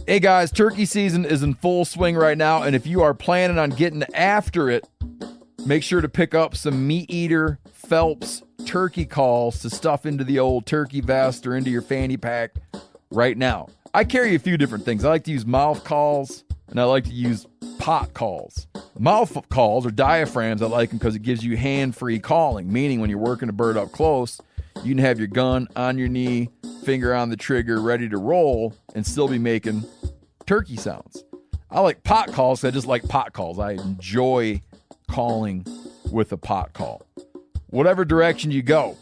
Hey guys, turkey season is in full swing right now, and if you are planning on getting after it, make sure to pick up some Meat Eater Phelps turkey calls to stuff into the old turkey vest or into your fanny pack right now. I carry a few different things. I like to use mouth calls, and I like to use pot calls. Mouth calls or diaphragms, I like them because it gives you hand-free calling, meaning when you're working a bird up close, you can have your gun on your knee, finger on the trigger, ready to roll, and still be making turkey sounds. I like pot calls because I just like pot calls. I enjoy calling with a pot call. Whatever direction you go,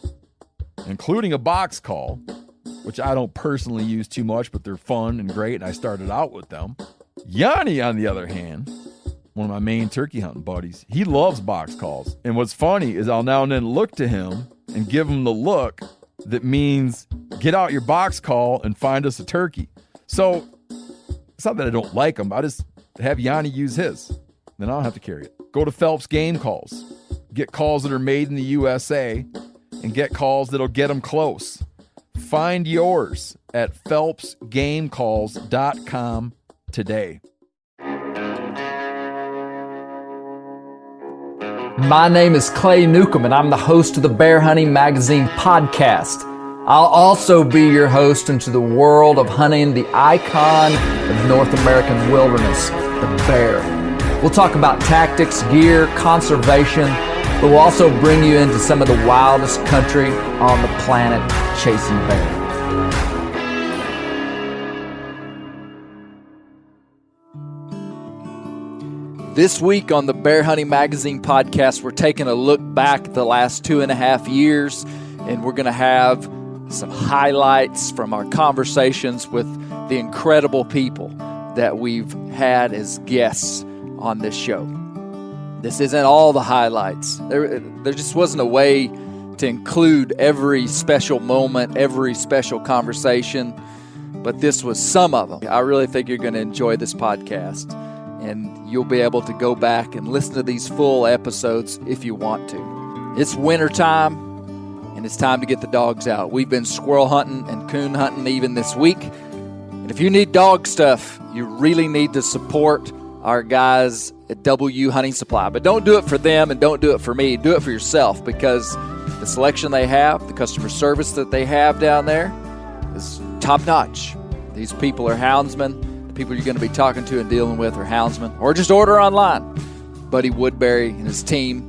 including a box call, which I don't personally use too much, but they're fun and great, and I started out with them. Yanni, on the other hand, one of my main turkey hunting buddies, he loves box calls. And what's funny is I'll now and then look to him and give him the look that means get out your box call and find us a turkey. So it's not that I don't like him. I just have Yanni use his. Then I don't have to carry it. Go to Phelps Game Calls. Get calls that are made in the USA and get calls that'll get them close. Find yours at phelpsgamecalls.com today. My name is Clay Newcomb, and I'm the host of the Bear Hunting Magazine podcast. I'll also be your host into the world of hunting the icon of North American wilderness, the bear. We'll talk about tactics, gear, conservation, but we'll also bring you into some of the wildest country on the planet, chasing bear. This week on the Bear Hunting Magazine podcast, we're taking a look back at the last 2.5 years, and we're going to have some highlights from our conversations with the incredible people that we've had as guests on this show. This isn't all the highlights. There just wasn't a way to include every special moment, every special conversation, but this was some of them. I really think you're going to enjoy this podcast, and you'll be able to go back and listen to these full episodes if you want to. It's winter time, and it's time to get the dogs out. We've been squirrel hunting and coon hunting even this week. And if you need dog stuff, you really need to support our guys at W Hunting Supply. But don't do it for them and don't do it for me. Do it for yourself, because the selection they have, the customer service that they have down there is top-notch. These people are houndsmen. The people you're going to be talking to and dealing with are houndsmen. Or just order online. Buddy Woodbury and his team,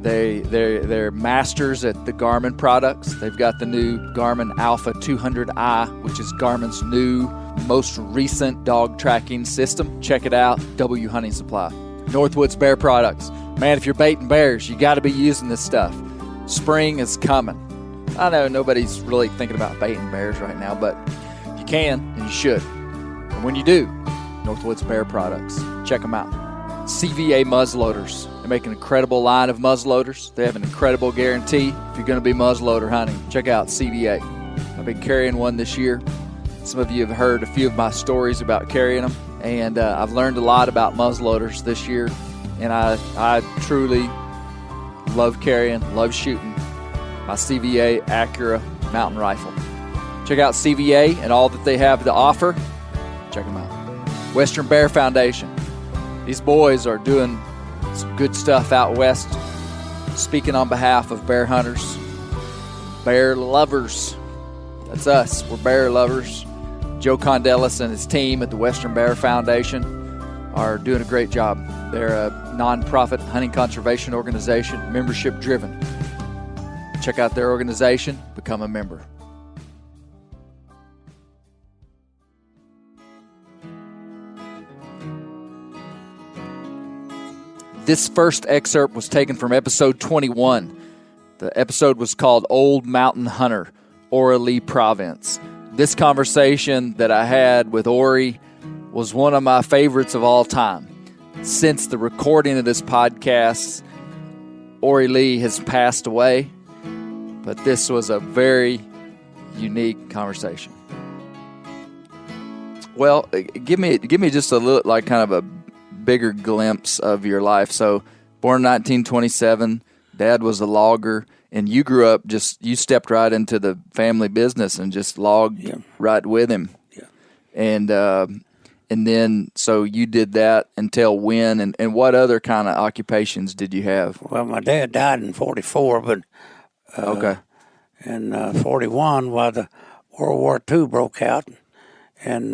they're masters at the Garmin products. They've got the new Garmin Alpha 200i, which is Garmin's new, most recent dog tracking system. Check it out, W Hunting Supply. Northwoods Bear Products. Man, if you're baiting bears, you got to be using this stuff. Spring is coming. I know nobody's really thinking about baiting bears right now, but you can and you should. And when you do, Northwoods Bear Products. Check them out. CVA muzzleloaders. They make an incredible line of muzzleloaders. They have an incredible guarantee if you're going to be muzzleloader hunting. Check out CVA. I've been carrying one this year. Some of you have heard a few of my stories about carrying them, and I've learned a lot about muzzleloaders this year, and I truly love carrying, love shooting my CVA Acura mountain rifle. Check out CVA and all that they have to offer. Check them out. Western Bear Foundation. These boys are doing some good stuff out west, speaking on behalf of bear hunters, bear lovers. That's us. We're bear lovers. Joe Condelis and his team at the Western Bear Foundation are doing a great job. They're a nonprofit hunting conservation organization, membership driven. Check out their organization, become a member. This first excerpt was taken from episode 21. The episode was called Old Mountain Hunter, Ora Lee Province. This conversation that I had with Ori was one of my favorites of all time. Since the recording of this podcast, Ori Lee has passed away, but this was a very unique conversation. Well, give me just a little, like, kind of a bigger glimpse of your life. So, born in 1927, Dad was a logger, and you grew up you stepped right into the family business and just logged right with him. Yeah. And then, so you did that until when, and what other kind of occupations did you have? Well, my dad died in 44, but Okay. in 41, while the World War II broke out, and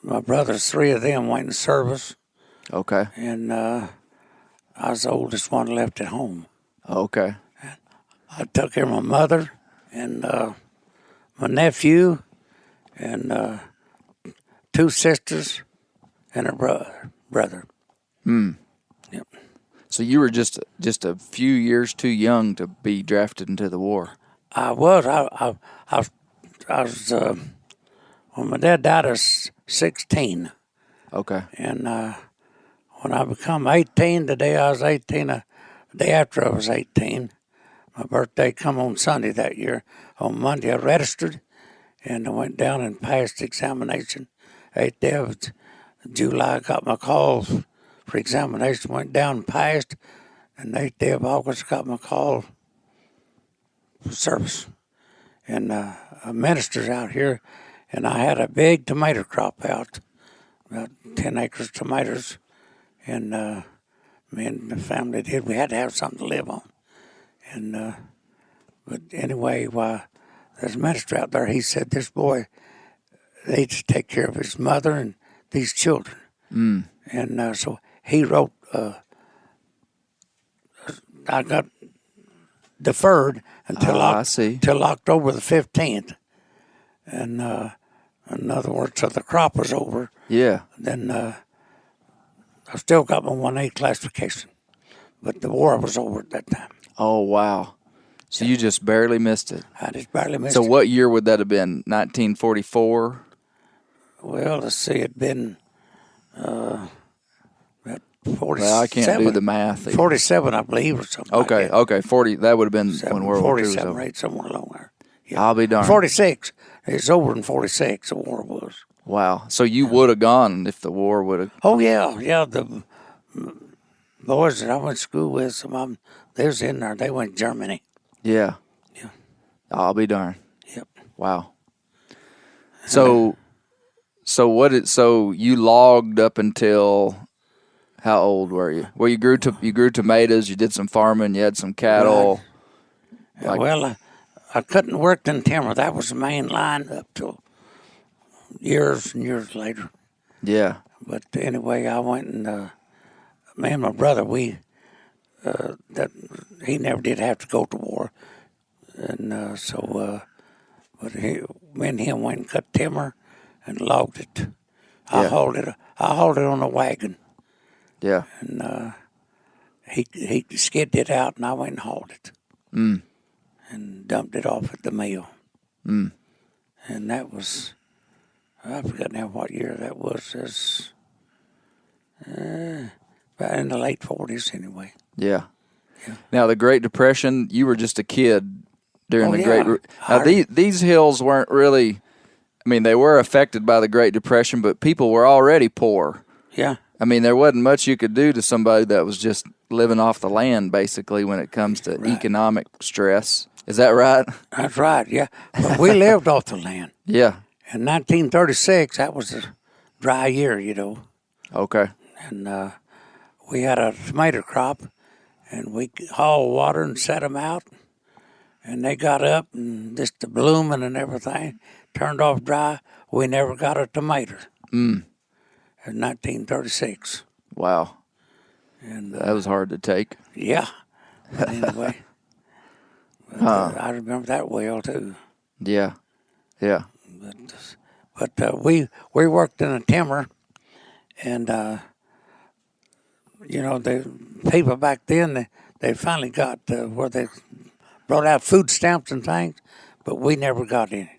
my brothers, 3 of them went in service, Okay. and I was the oldest one left at home. Okay. I took care of my mother and my nephew and 2 sisters and a brother. Yep. So you were just a few years too young to be drafted into the war. I was. I was. When my dad died, I was 16, Okay. and when I become 18, the day I was 18, the day after I was 18, my birthday come on Sunday that year. On Monday, I registered, and I went down and passed the examination. 8th day of July, I got my call for examination, went down and passed, and 8th day of August, I got my call for service. And a minister's out here, and I had a big tomato crop out, about 10 acres of tomatoes, and me and the family did. We had to have something to live on. And but anyway, while there's a minister out there, he said this boy needs to take care of his mother and these children. And so he wrote, I got deferred until till October the 15th. And in other words, so the crop was over. Yeah. Then I still got my 1A classification, but the war was over at that time. Oh, wow. So you just barely missed it. I just barely missed So it. what year would that have been? 1944? Well, let's see, it'd been about 47. Well, I can't do the math. 47, I believe, or something Okay, like that. okay, 40. That would have been when World War II was 47 over. or 8, somewhere along there. Yeah. I'll be darned. 46. It's over in 46, the war was. Wow. So you would have gone if the war would have. Oh, yeah, yeah. The boys that I went to school with, some of them, they was in there. They went to Germany. Yeah. Yeah. I'll be darned. Yep. Wow. So you logged up until how old were you? Well, you grew tomatoes, you did some farming, you had some cattle. Right. Well, I couldn't work in timber. That was the main line up till years and years later. Yeah. But anyway, I went and me and my brother, he never did have to go to war, and but me and him went and cut timber and logged it. I hauled it on a wagon. Yeah. And he skidded it out, and I went and hauled it. And dumped it off at the mill. And that was, I forgot now what year that was. It's, about in the late 40s anyway. Yeah. Now, the Great Depression, you were just a kid during the yeah. Great. Now, these hills weren't really. I mean, they were affected by the Great Depression, but people were already poor. Yeah. I mean, there wasn't much you could do to somebody that was just living off the land, basically, when it comes to economic stress. Is that right? That's right, yeah. But we lived off the land. Yeah. In 1936, that was a dry year, you know. Okay. And we had a tomato crop, and we hauled water and set them out. And they got up, and just the blooming and everything turned off dry. We never got a tomato. In 1936. Wow. And That was hard to take. yeah. But anyway, I remember that well too. Yeah. Yeah. But we worked in a timber, and you know, the people back then they finally got where they brought out food stamps and things, but we never got any.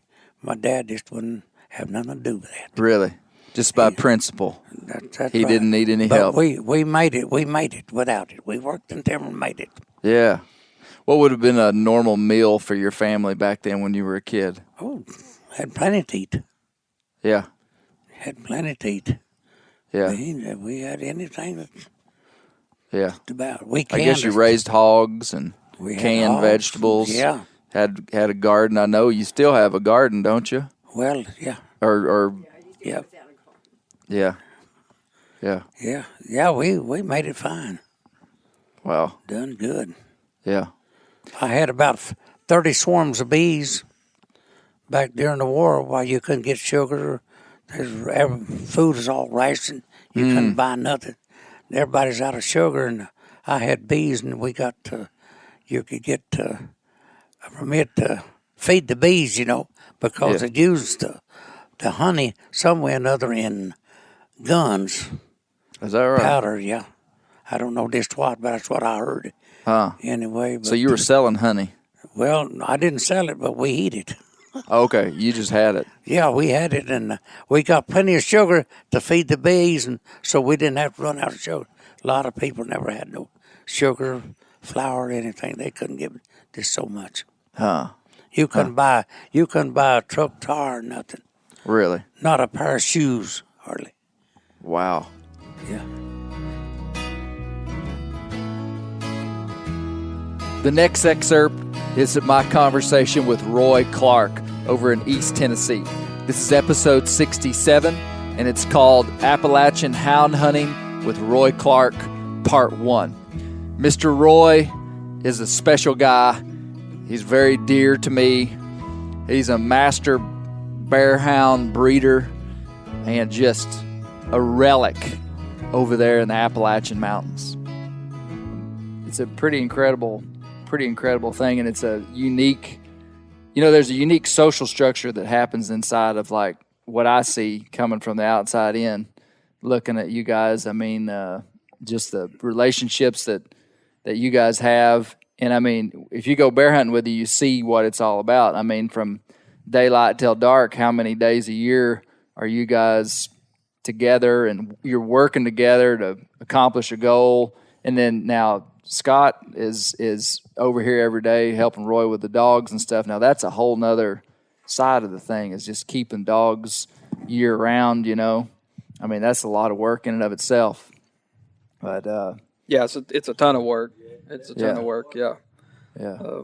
My dad just wouldn't have nothing to do with that. Really? Just by principle. That's He right. didn't need any But help. we made it. We made it without it. We worked in timber and made it. Yeah. What would have been a normal meal for your family back then when you were a kid? Oh, had plenty to eat. Yeah. Had plenty to eat. Yeah. We had anything that's Yeah. about. We I guess you raised hogs and We had canned hogs. vegetables. Yeah. Had a garden. I know you still have a garden, don't you? Well, yeah. Or Yeah, yeah. Yeah. yeah. We made it fine. Wow. Done good. Yeah. I had about 30 swarms of bees back during the war while you couldn't get sugar. Food is all rationed. You couldn't buy nothing. Everybody's out of sugar, and I had bees, and we got you could get a permit to feed the bees, because Yeah. it used the honey some way or another in guns, Is that right? powder, yeah. I don't know just what, but that's what I heard. Huh. Anyway, but, So you were selling honey. well, I didn't sell it, but we eat it. Oh, okay. You just had it. Yeah, we had it, and we got plenty of sugar to feed the bees, and so we didn't have to run out of sugar. A lot of people never had no sugar, flour, anything. They couldn't give just so much. Huh. You couldn't buy a truck tire or nothing. Really? Not a pair of shoes, hardly. Wow. Yeah. The next excerpt is my conversation with Roy Clark over in East Tennessee. This is episode 67, and it's called Appalachian Hound Hunting with Roy Clark, Part 1. Mr. Roy is a special guy. He's very dear to me. He's a master bear hound breeder and just a relic over there in the Appalachian Mountains. It's a pretty incredible thing, and it's a unique, there's a unique social structure that happens inside of like what I see coming from the outside in, looking at you guys. I mean, just the relationships that you guys have. And I mean, if you go bear hunting with you see what it's all about. I mean, from daylight till dark, how many days a year are you guys together and you're working together to accomplish a goal? And then now Scott is over here every day helping Roy with the dogs and stuff. Now that's a whole nother side of the thing, is just keeping dogs year round, I mean, that's a lot of work in and of itself. But yeah, it's a ton of work. It's a ton of work, yeah. Yeah.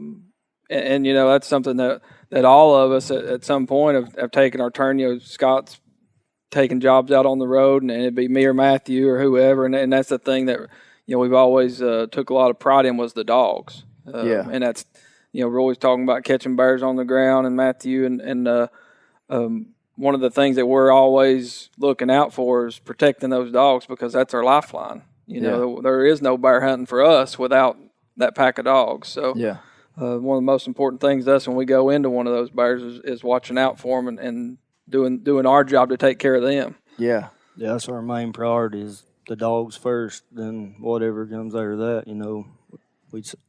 And that's something that all of us at some point have taken our turn. Scott's taking jobs out on the road, and it'd be me or Matthew or whoever, and that's the thing that we've always took a lot of pride in, was the dogs. And that's we're always talking about catching bears on the ground, and Matthew and one of the things that we're always looking out for is protecting those dogs, because that's our lifeline. There is no bear hunting for us without that pack of dogs. So one of the most important things to us when we go into one of those bears is watching out for them and doing our job to take care of them. Yeah. Yeah, that's our main priority, is the dogs first, then whatever comes after that,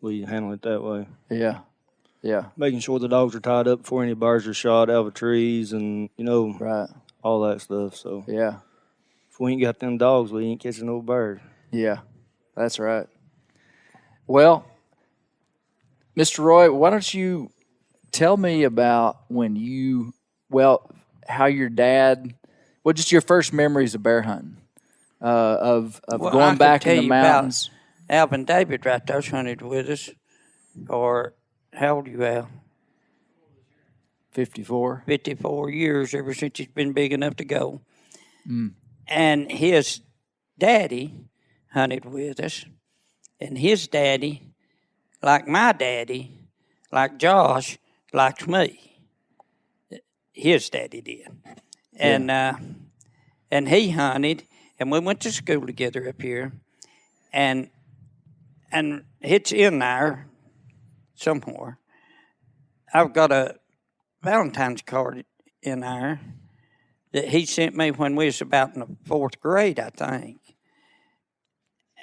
we handle it that way. Yeah. Yeah. Making sure the dogs are tied up before any bears are shot out of trees and, Right. all that stuff. So Yeah. if we ain't got them dogs, we ain't catching no birds. Yeah. That's right. Well, Mr. Roy, why don't you tell me about how your dad, just your first memories of bear hunting, of going back in the mountains. Alvin David right there's hunted with us. Or how old are you, Al? 54. 54 years, ever since he's been big enough to go. And his daddy hunted with us. And his daddy, like my daddy, like Josh, liked me. His daddy did. And he hunted, and we went to school together up here. And it's in there somewhere. I've got a Valentine's card in there that he sent me when we was about in the 4th grade, I think.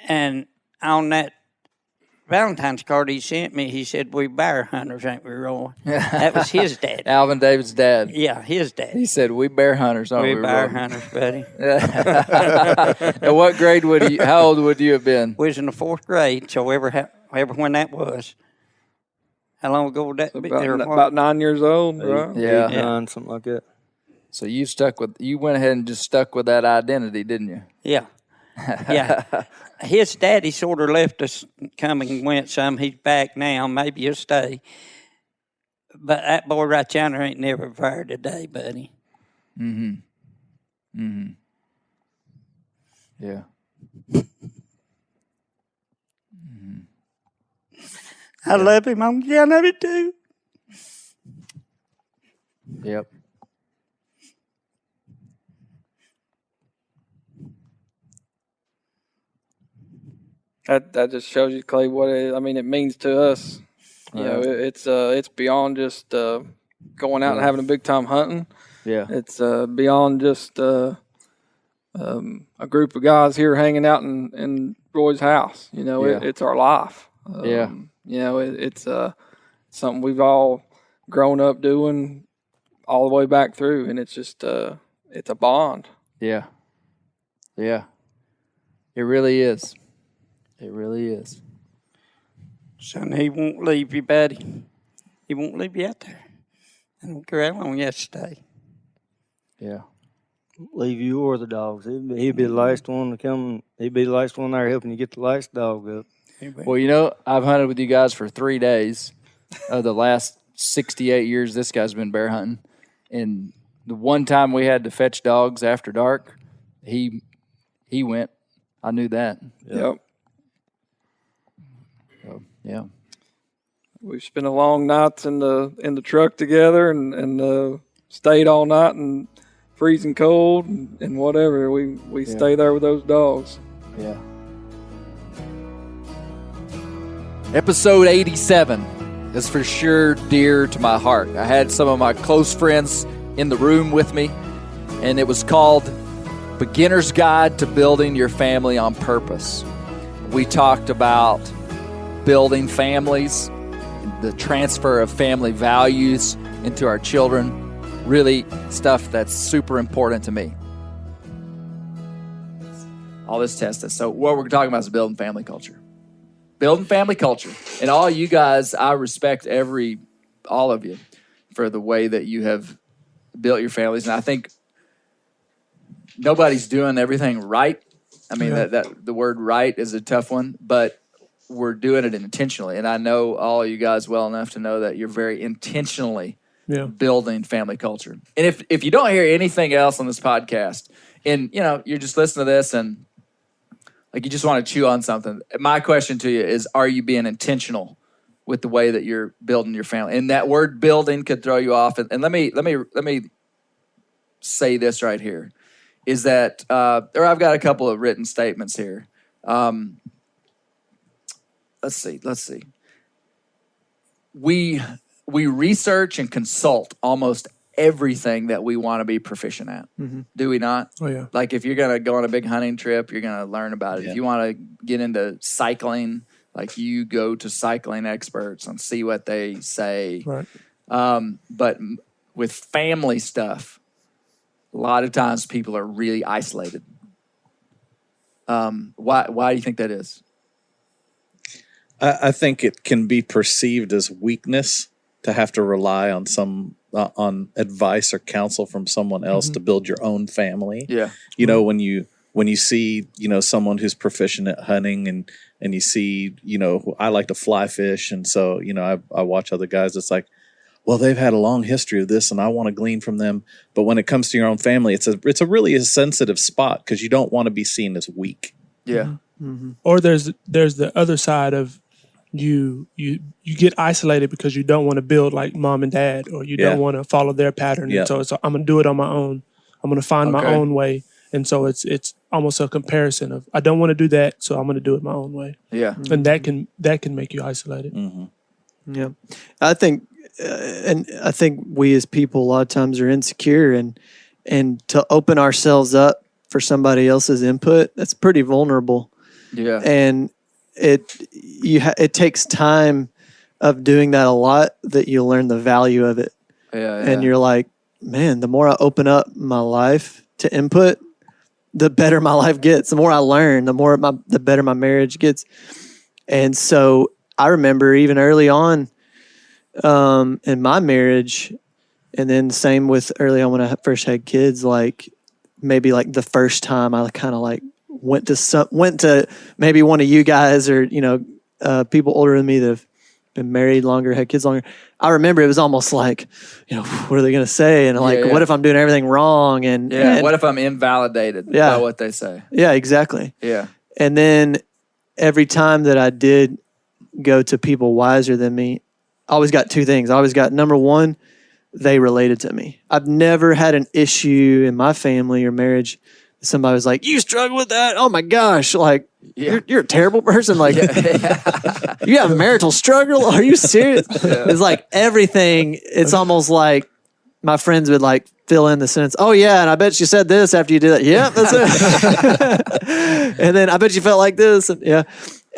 And on that Valentine's card he sent me, he said, "We bear hunters, ain't we, Roy?" That was his dad. Alvin David's dad. Yeah, his dad. He said, "We bear hunters, aren't we, We bear Roy?" hunters, buddy. And what grade how old would you have been? We was in the 4th grade, so ever when that was. How long ago would that be? About 9 years old, right? Yeah. 8, 9, something like that. So you went ahead and just stuck with that identity, didn't you? Yeah. Yeah. His daddy sort of left us, come and went some. He's back now. Maybe he'll stay. But that boy right yonder ain't never fired today, buddy. Mm-hmm. Mm-hmm. Yeah. I love him. I'm going to love it too. Yep. That just shows you, Clay, what it means to us. You know, it's beyond just going out and having a big time hunting. Yeah. It's beyond just a group of guys here hanging out in Roy's house. You know, it's our life. Yeah. You know, it's something we've all grown up doing all the way back through, and it's just it's a bond. Yeah. Yeah. It really is. It really is. Son, he won't leave you, buddy. He won't leave you out there. I don't care how long you have to stay. Yeah. Leave you or the dogs. He'd be the last one to come. He'd be the last one there helping you get the last dog up. Well, you know, I've hunted with you guys for 3 days of the last 68 years this guy's been bear hunting. And the one time we had to fetch dogs after dark, he went. I knew that. Yep. So, yeah. We've spent a long nights in the truck together and stayed all night and freezing cold and whatever. We stay there with those dogs. Yeah. Episode 87 is for sure dear to my heart. I had some of my close friends in the room with me, and it was called Beginner's Guide to Building Your Family on Purpose. We talked about building families, the transfer of family values into our children, really stuff that's super important to me. All this testing. So what we're talking about is building family culture. Building family culture. And all you guys, I respect all of you for the way that you have built your families. And I think nobody's doing everything right. I mean, that the word right is a tough one, but we're doing it intentionally. And I know all you guys well enough to know that you're very intentionally building family culture. And if you don't hear anything else on this podcast, and you're just listening to this and like you just want to chew on something, my question to you is, are you being intentional with the way that you're building your family? And that word building could throw you off. And let me say this right here, is that or I've got a couple of written statements here. Let's see. We research and consult almost everything that we want to be proficient at. Mm-hmm. Do we not? Oh, yeah. Like if you're going to go on a big hunting trip, you're going to learn about it. Yeah. If you want to get into cycling, like you go to cycling experts and see what they say. Right. But with family stuff, a lot of times people are really isolated. Why do you think that is? I think it can be perceived as weakness to have to rely on on advice or counsel from someone else to build your own family. Yeah. When you see, someone who's proficient at hunting and you see, I like to fly fish. And so, I watch other guys. It's like, well, they've had a long history of this and I want to glean from them. But when it comes to your own family, it's a really sensitive spot because you don't want to be seen as weak. Yeah. Mm-hmm. Or there's the other side of you get isolated because you don't want to build like mom and dad, or you don't want to follow their pattern. Yeah. And so it's, I'm going to do it on my own. I'm going to find my own way. And so it's almost a comparison of, I don't want to do that, so I'm going to do it my own way. Yeah. And that can make you isolated. Mm-hmm. Yeah. I think we as people a lot of times are insecure, and to open ourselves up for somebody else's input, that's pretty vulnerable. Yeah. And it takes time of doing that a lot that you learn the value of it. Yeah. And you're like, man, the more I open up my life to input, the better my life gets. The more I learn, the better my marriage gets. And so I remember even early on in my marriage, and then same with early on when I first had kids, like maybe like the first time I kind of like went to maybe one of you guys or people older than me that have been married longer, had kids longer. I remember it was almost like, what are they going to say? And like, what if I'm doing everything wrong? And what if I'm invalidated by what they say? Yeah, exactly. Yeah. And then every time that I did go to people wiser than me, I always got two things. I always got, number one, they related to me. I've never had an issue in my family or marriage. Somebody was like, you struggle with that? Oh my gosh. Like, you're a terrible person. Like, you have a marital struggle? Are you serious? It's like everything. It's almost like my friends would like fill in the sentence. Oh yeah. And I bet you said this after you did that. Yeah, that's it. And then I bet you felt like this. Yeah.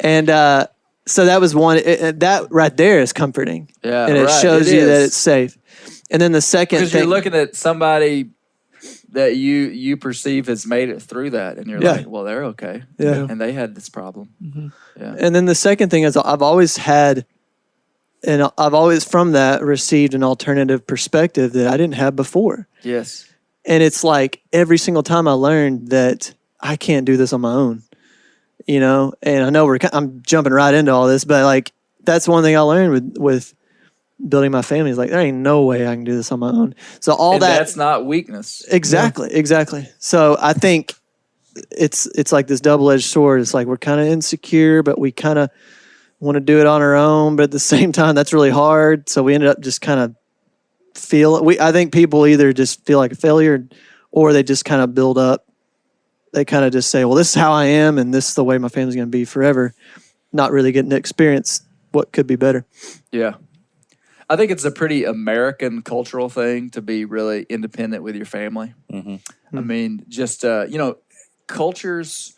And, so that was one, that right there is comforting. Yeah. And it shows you that it's safe. And then the second thing. Because you're looking at somebody that you perceive has made it through that, and you're like, well, they're okay. Yeah. And they had this problem. Mm-hmm. Yeah. And then the second thing is I've always had, and I've always from that received an alternative perspective that I didn't have before. Yes. And it's like every single time I learned that I can't do this on my own, and I know I'm jumping right into all this, but like, that's one thing I learned with building my family is like, there ain't no way I can do this on my own. So that's not weakness. Exactly. So I think it's like this double-edged sword. It's like we're kind of insecure, but we kind of want to do it on our own. But at the same time, that's really hard. So we ended up just kind of I think people either just feel like a failure or they just kind of build up. They kind of just say, well, this is how I am and this is the way my family's going to be forever. Not really getting to experience what could be better. Yeah. I think it's a pretty American cultural thing to be really independent with your family. Mm-hmm. I mean, just, cultures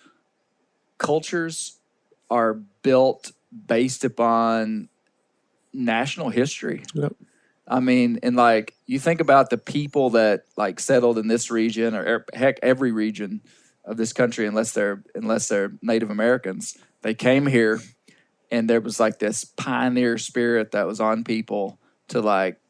are built based upon national history. Yep. I mean, and like, you think about the people that like settled in this region or heck, every region of this country, unless they're Native Americans, they came here. And there was like this pioneer spirit that was on people to like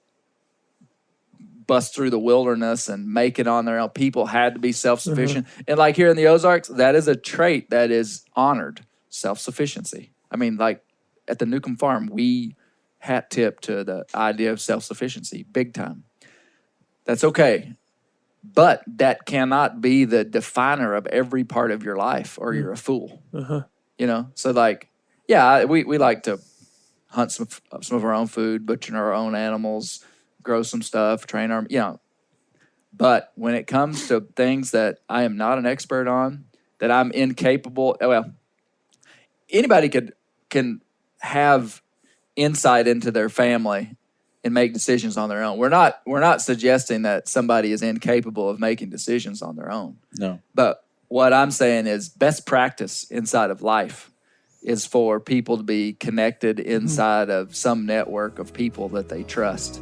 bust through the wilderness and make it on their own. People had to be self-sufficient. Mm-hmm. And like here in the Ozarks, that is a trait that is honored, self-sufficiency. I mean, like at the Newcomb Farm, we hat tip to the idea of self-sufficiency, big time. That's okay. But that cannot be the definer of every part of your life or you're a fool. Uh-huh. So like, yeah, we like to hunt some of our own food, butcher our own animals, grow some stuff, train our, But when it comes to things that I am not an expert on, that I'm incapable, well, anybody can have insight into their family and make decisions on their own. We're not suggesting that somebody is incapable of making decisions on their own. No. But what I'm saying is best practice inside of life is for people to be connected inside of some network of people that they trust.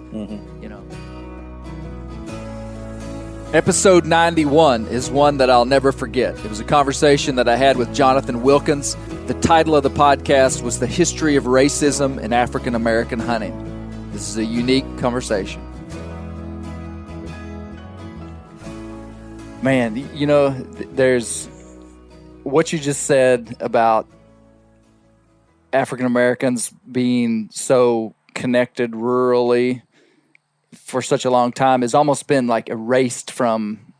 Episode 91 is one that I'll never forget. It was a conversation that I had with Jonathan Wilkins. The title of the podcast was The History of Racism in African American Hunting. This is a unique conversation. Man, there's what you just said about African Americans being so connected rurally for such a long time has almost been like erased from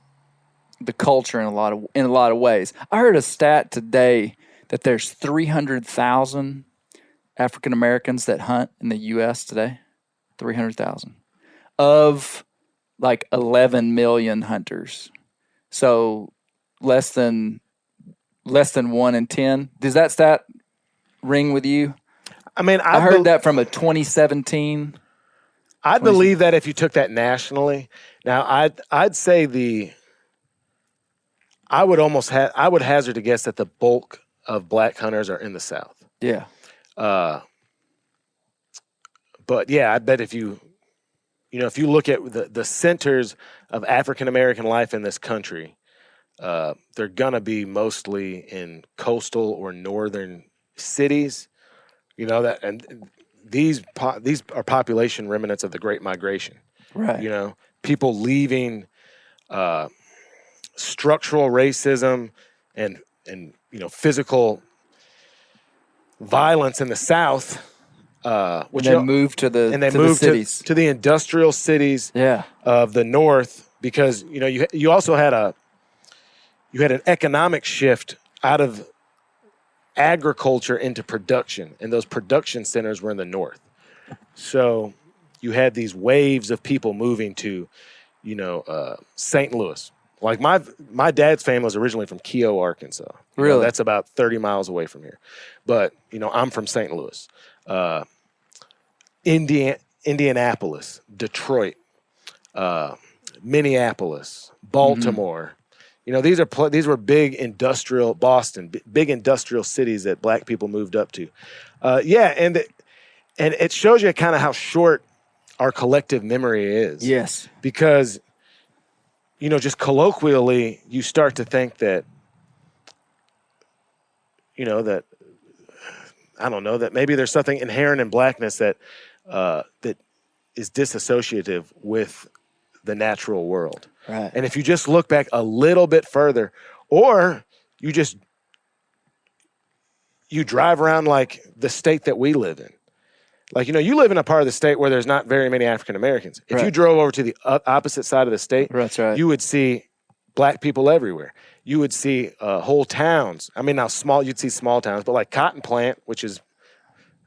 the culture in a lot of ways. I heard a stat today that there's 300,000 African Americans that hunt in the U.S. today. 300,000 of like 11 million hunters. So less than 1 in 10. Does that stat ring with you? I mean, I heard that from a 2017. I believe that if you took that nationally, now I'd say I would hazard to guess that the bulk of black hunters are in the South. Yeah. But yeah, I bet if you look at the centers of African American life in this country, they're gonna be mostly in coastal or northern cities. And these are population remnants of the Great Migration. Right. People leaving structural racism and physical violence in the South Which they moved to the cities, to the industrial cities of the North, because you also had an economic shift out of agriculture into production, and those production centers were in the North. So you had these waves of people moving to, St. Louis. Like my dad's family was originally from Keogh, Arkansas. Really? That's about 30 miles away from here. But, I'm from St. Louis. Indianapolis, Detroit, Minneapolis, Baltimore. These were big industrial, Boston, big industrial cities that black people moved up to. And it shows you kind of how short our collective memory is. Yes. Because, just colloquially, you start to think that, that maybe there's something inherent in blackness that is disassociative with the natural world. Right. And if you just look back a little bit further, or you drive around like the state that we live in. Like, you live in a part of the state where there's not very many African Americans. If you drove over to the opposite side of the state, that's right, you would see black people everywhere. You would see whole towns. I mean, now you'd see small towns, but like Cotton Plant, which is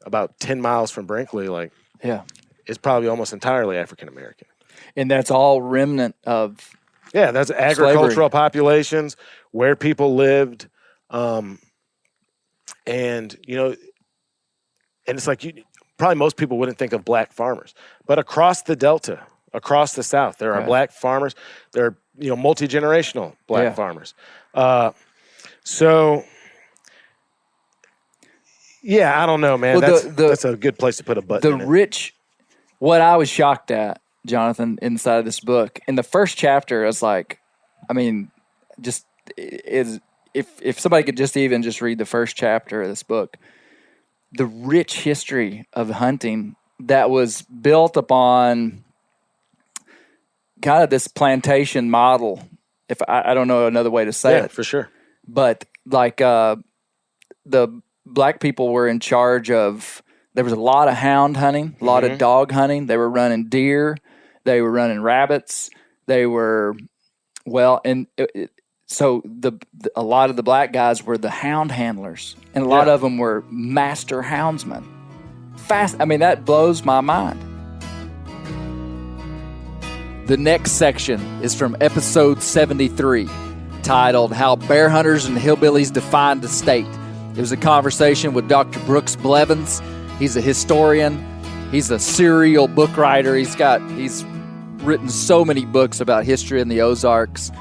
about 10 miles from Brinkley, is probably almost entirely African American. And that's all remnant of that's agricultural populations, where people lived. And it's like probably most people wouldn't think of black farmers. But across the Delta, across the South, there are black farmers. There are, multi-generational black farmers. So, I don't know, man. Well, that's a good place to put a button in it. What I was shocked at, Jonathan, inside of this book, in the first chapter, I was like, if somebody could just read the first chapter of this book, the rich history of hunting that was built upon kind of this plantation model. If I don't know another way to say it, for sure. But like the black people were in charge of. There was a lot of hound hunting, a lot of dog hunting. They were running deer. They were running rabbits. They were, so a lot of the black guys were the hound handlers, and a lot of them were master houndsmen. That blows my mind. The next section is from episode 73, titled "How Bear Hunters and Hillbillies Defined the State." It was a conversation with Dr. Brooks Blevins. He's a historian. He's a serial book writer. He's written so many books about history in the Ozarks.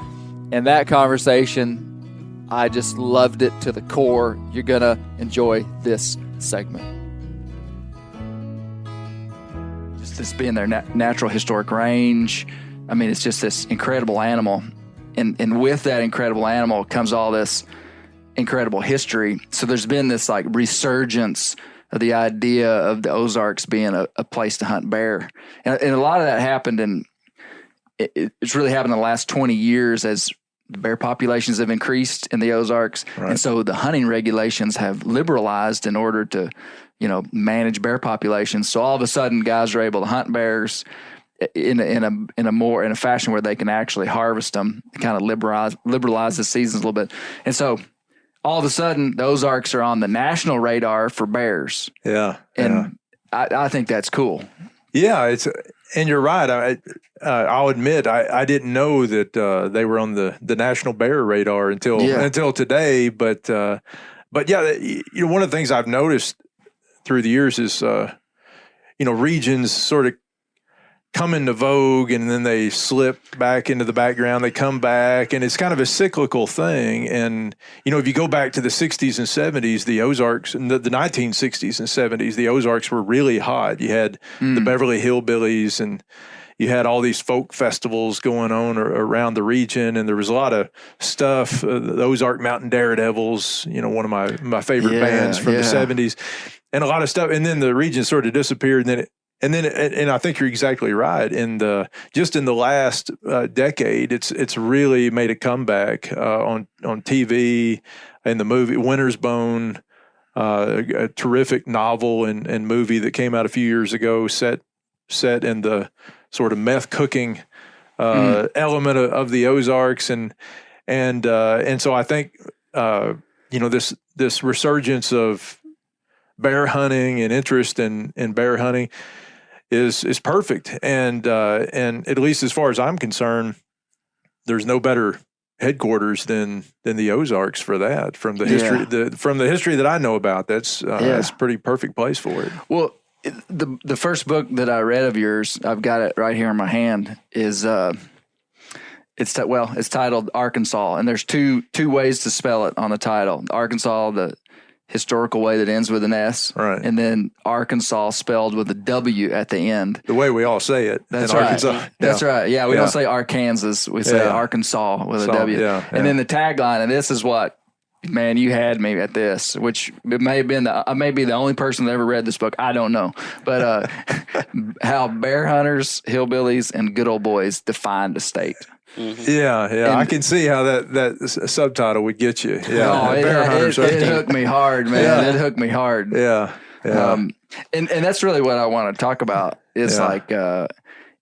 And that conversation, I just loved it to the core. You're going to enjoy this segment. Just this being their natural historic range. It's just this incredible animal. And with that incredible animal comes all this incredible history. So there's been this resurgence of the idea of the Ozarks being a place to hunt bear. And a lot of that happened it's really happened in the last 20 years as the bear populations have increased in the Ozarks. Right. And so the hunting regulations have liberalized in order to, manage bear populations. So all of a sudden guys are able to hunt bears in a fashion where they can actually harvest them, kind of liberalize the seasons a little bit. And so all of a sudden, the Ozarks are on the national radar for bears. Yeah. And I think that's cool. Yeah, and you're right. I'll admit I didn't know that they were on the national bear radar until today. But one of the things I've noticed through the years is regions sort of come into vogue and then they slip back into the background. They come back, and it's kind of a cyclical thing. And if you go back to the 60s and 70s, the Ozarks, in the 1960s and 70s, the Ozarks were really hot. You had the Beverly Hillbillies, and you had all these folk festivals going on around the region, and there was a lot of stuff. The Ozark Mountain Daredevils, one of my favorite bands from the 70s, and a lot of stuff. And then the region sort of disappeared, and then I think you're exactly right. Just in the last decade, it's really made a comeback on TV, and the movie Winter's Bone. a terrific novel and movie that came out a few years ago, set in the sort of meth cooking element of the Ozarks, and so I think this resurgence of bear hunting and interest in bear hunting is perfect, and at least as far as I'm concerned, there's no better headquarters than the Ozarks for that. From the history, from the history that I know about, that's a pretty perfect place for it. Well, the first book that I read of yours, I've got it right here in my hand, is it's titled Arkansas, and there's two ways to spell it on the title. Arkansas, the historical way that ends with an S, right, and then Arkansas spelled with a W at the end. The way we all say it. That's right. Arkansas. That's right. Yeah, we don't say Arkansas. We say Arkansas with a W. And then the tagline, and this is what, man, you had me at this, which it may have been I may be the only person that ever read this book. I don't know. But how bear hunters, hillbillies, and good old boys defined a state. Mm-hmm. Yeah, and I can see how that subtitle would get you. Yeah, it hooked me hard, man. It hooked me hard. Yeah. And that's really what I want to talk about is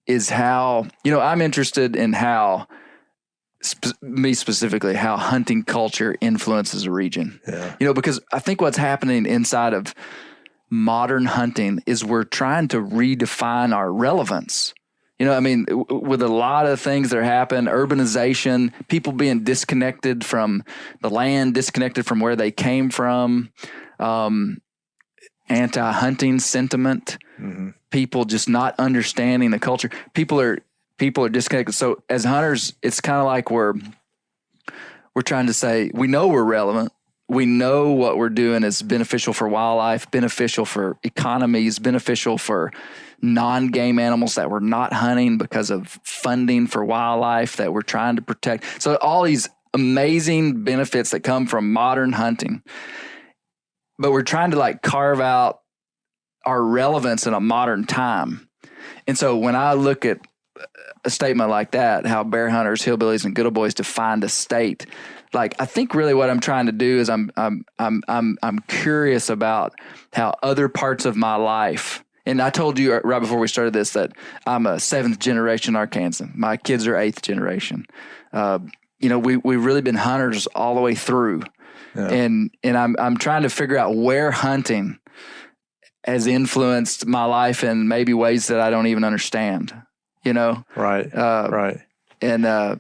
is how, I'm interested in how, me specifically, how hunting culture influences a region. Yeah. Because I think what's happening inside of modern hunting is we're trying to redefine our relevance. With a lot of things that happen, urbanization, people being disconnected from the land, disconnected from where they came from, anti-hunting sentiment, people just not understanding the culture. People are disconnected. So as hunters, it's kind of like we're trying to say, we know we're relevant. We know what we're doing is beneficial for wildlife, beneficial for economies, beneficial for non-game animals that we're not hunting because of funding for wildlife that we're trying to protect. So all these amazing benefits that come from modern hunting, but we're trying to carve out our relevance in a modern time. And so when I look at a statement like that, how bear hunters, hillbillies, and good old boys defined a state, I think really what I'm trying to do is I'm curious about how other parts of my life. And I told you right before we started this that I'm a 7th generation Arkansan. My kids are 8th generation. We've really been hunters all the way through, and I'm trying to figure out where hunting has influenced my life in maybe ways that I don't even understand. Right. Right. And I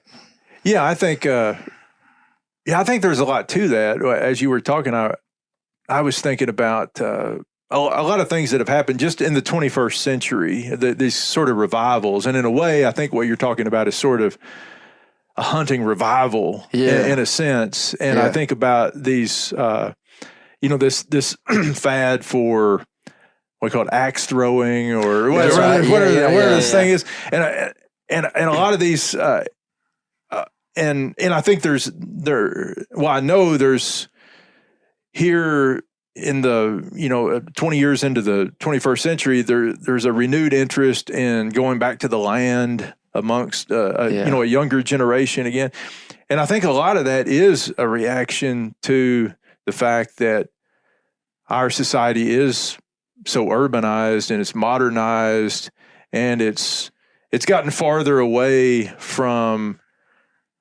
think there's a lot to that. As you were talking, I was thinking about a lot of things that have happened just in the 21st century, these sort of revivals. And in a way, I think what you're talking about is sort of a hunting revival in a sense. And I think about these, this fad for what we call it, axe throwing or whatever this thing is. And a lot of these, and I think I know there's here in the 20 years into the 21st century, there's a renewed interest in going back to the land amongst a younger generation again, and I think a lot of that is a reaction to the fact that our society is so urbanized and it's modernized, and it's gotten farther away from